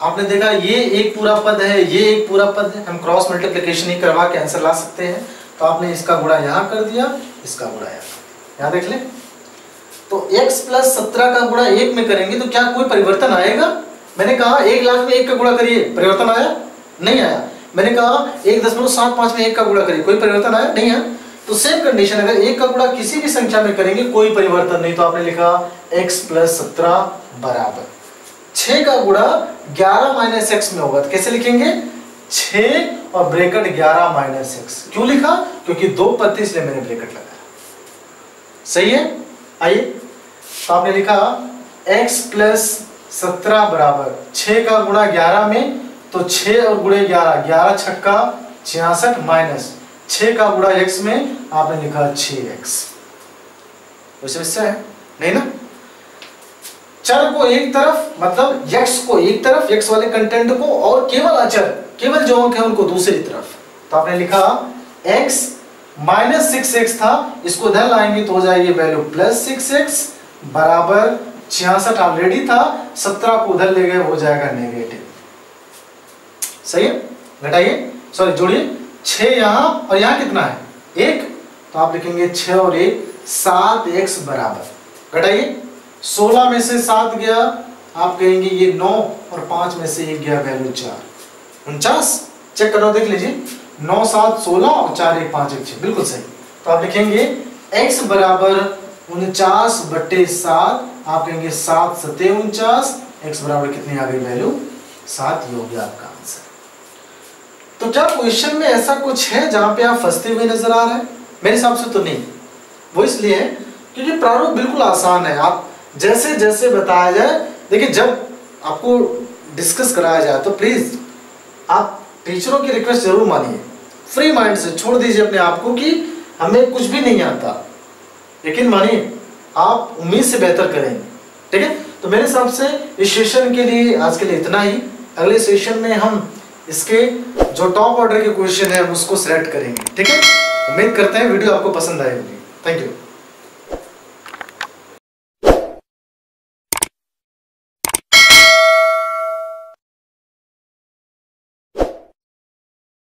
आपने देखा ये एक पूरा पद है, ये एक पूरा पद है, हम क्रॉस मल्टीप्लिकेशन ही करवा के आंसर ला सकते हैं। तो आपने इसका गुणा यहां कर दिया, इसका गुणा यहां देख लें, तो x प्लस 17 का गुणा 1 में करेंगे तो क्या कोई परिवर्तन आएगा। मैंने कहा 1 लाख में 1 का गुणा करिए, परिवर्तन आया, नहीं आया। मैंने कहा 1.75 में 1 का गुणा करिए, कोई परिवर्तन आया, नहीं आया। तो सेम कंडीशन, अगर 1 का गुणा किसी भी संख्या में करेंगे कोई परिवर्तन नहीं, तो आपने लिखा x प्लस 17 बराबर 6 का गुणा 11 माइनस x में होगा, तो कैसे लिखेंगे, 6 और ब्रैकेट 11 माइनस x। क्यों लिखा, क्योंकि 2 पद थे इसलिए मैंने ब्रैकेट लगाया, सही है। आइए, तो आपने लिखा x प्लस 17 बराबर 6 का गुणा 11 में, तो 6 और गुणे 11, 11 छक्का 66 माइनस 6 का गुणा x में आपने लिखा 6x। कोई समस्या है नहीं ना। चर को एक तरफ, मतलब x को एक तरफ, x वाले कंटेंट को, और केवल अचर, केवल जो अंक है उनको दूसरी तरफ। तो आपने लिखा x माइनस 6x था, इसको इधर लाएंगे तो हो जाएगी वैल्यू प्लस 6x बराबर 66 ऑलरेडी था, 17 को उधर ले गए, हो जाएगा नेगेटिव, सही है। घटाइए, सॉरी जोड़िए, 6 यहां और यहां कितना है 1, तो आप लिखेंगे 6 और 1 7x बराबर, घटाइए, 16 में से 7 गया, आप कहेंगे ये 9 और 5 में से 1 गया, वैल्यू 4, 49। चेक करो, देख लीजिए, 9 7 16 और 4 1 5 1 6, बिल्कुल सही। तो आप लिखेंगे x बराबर 49 बटे 7, आप कहेंगे 7 7 49, x बराबर कितनी आ गई वैल्यू 7, ये हो गया आपका आंसर। तो क्या क्वेश्चन में ऐसा कुछ है जहां पे आप फंसते हुए नजर आ रहे हैं? मेरे हिसाब से तो नहीं। वो इसलिए है क्योंकि प्रारूप बिल्कुल आसान है, आप जैसे जैसे बताया जाए, देखिए जब आपको डिस्कस कराया जाए तो प्लीज आप टीचरों की रिक्वेस्ट जरूर मानिए, फ्री माइंड से छोड़ दीजिए अपने आप को कि हमें कुछ भी नहीं आता, लेकिन मानिए आप उम्मीद से बेहतर करेंगे, ठीक है। तो मेरे हिसाब से इस सेशन के लिए आज के लिए इतना ही। अगले सेशन में हम इसके जो टॉप ऑर्डर के क्वेश्चन है उसको सिलेक्ट करेंगे, ठीक है। उम्मीद करते हैं वीडियो आपको पसंद आई होगी। Thank you.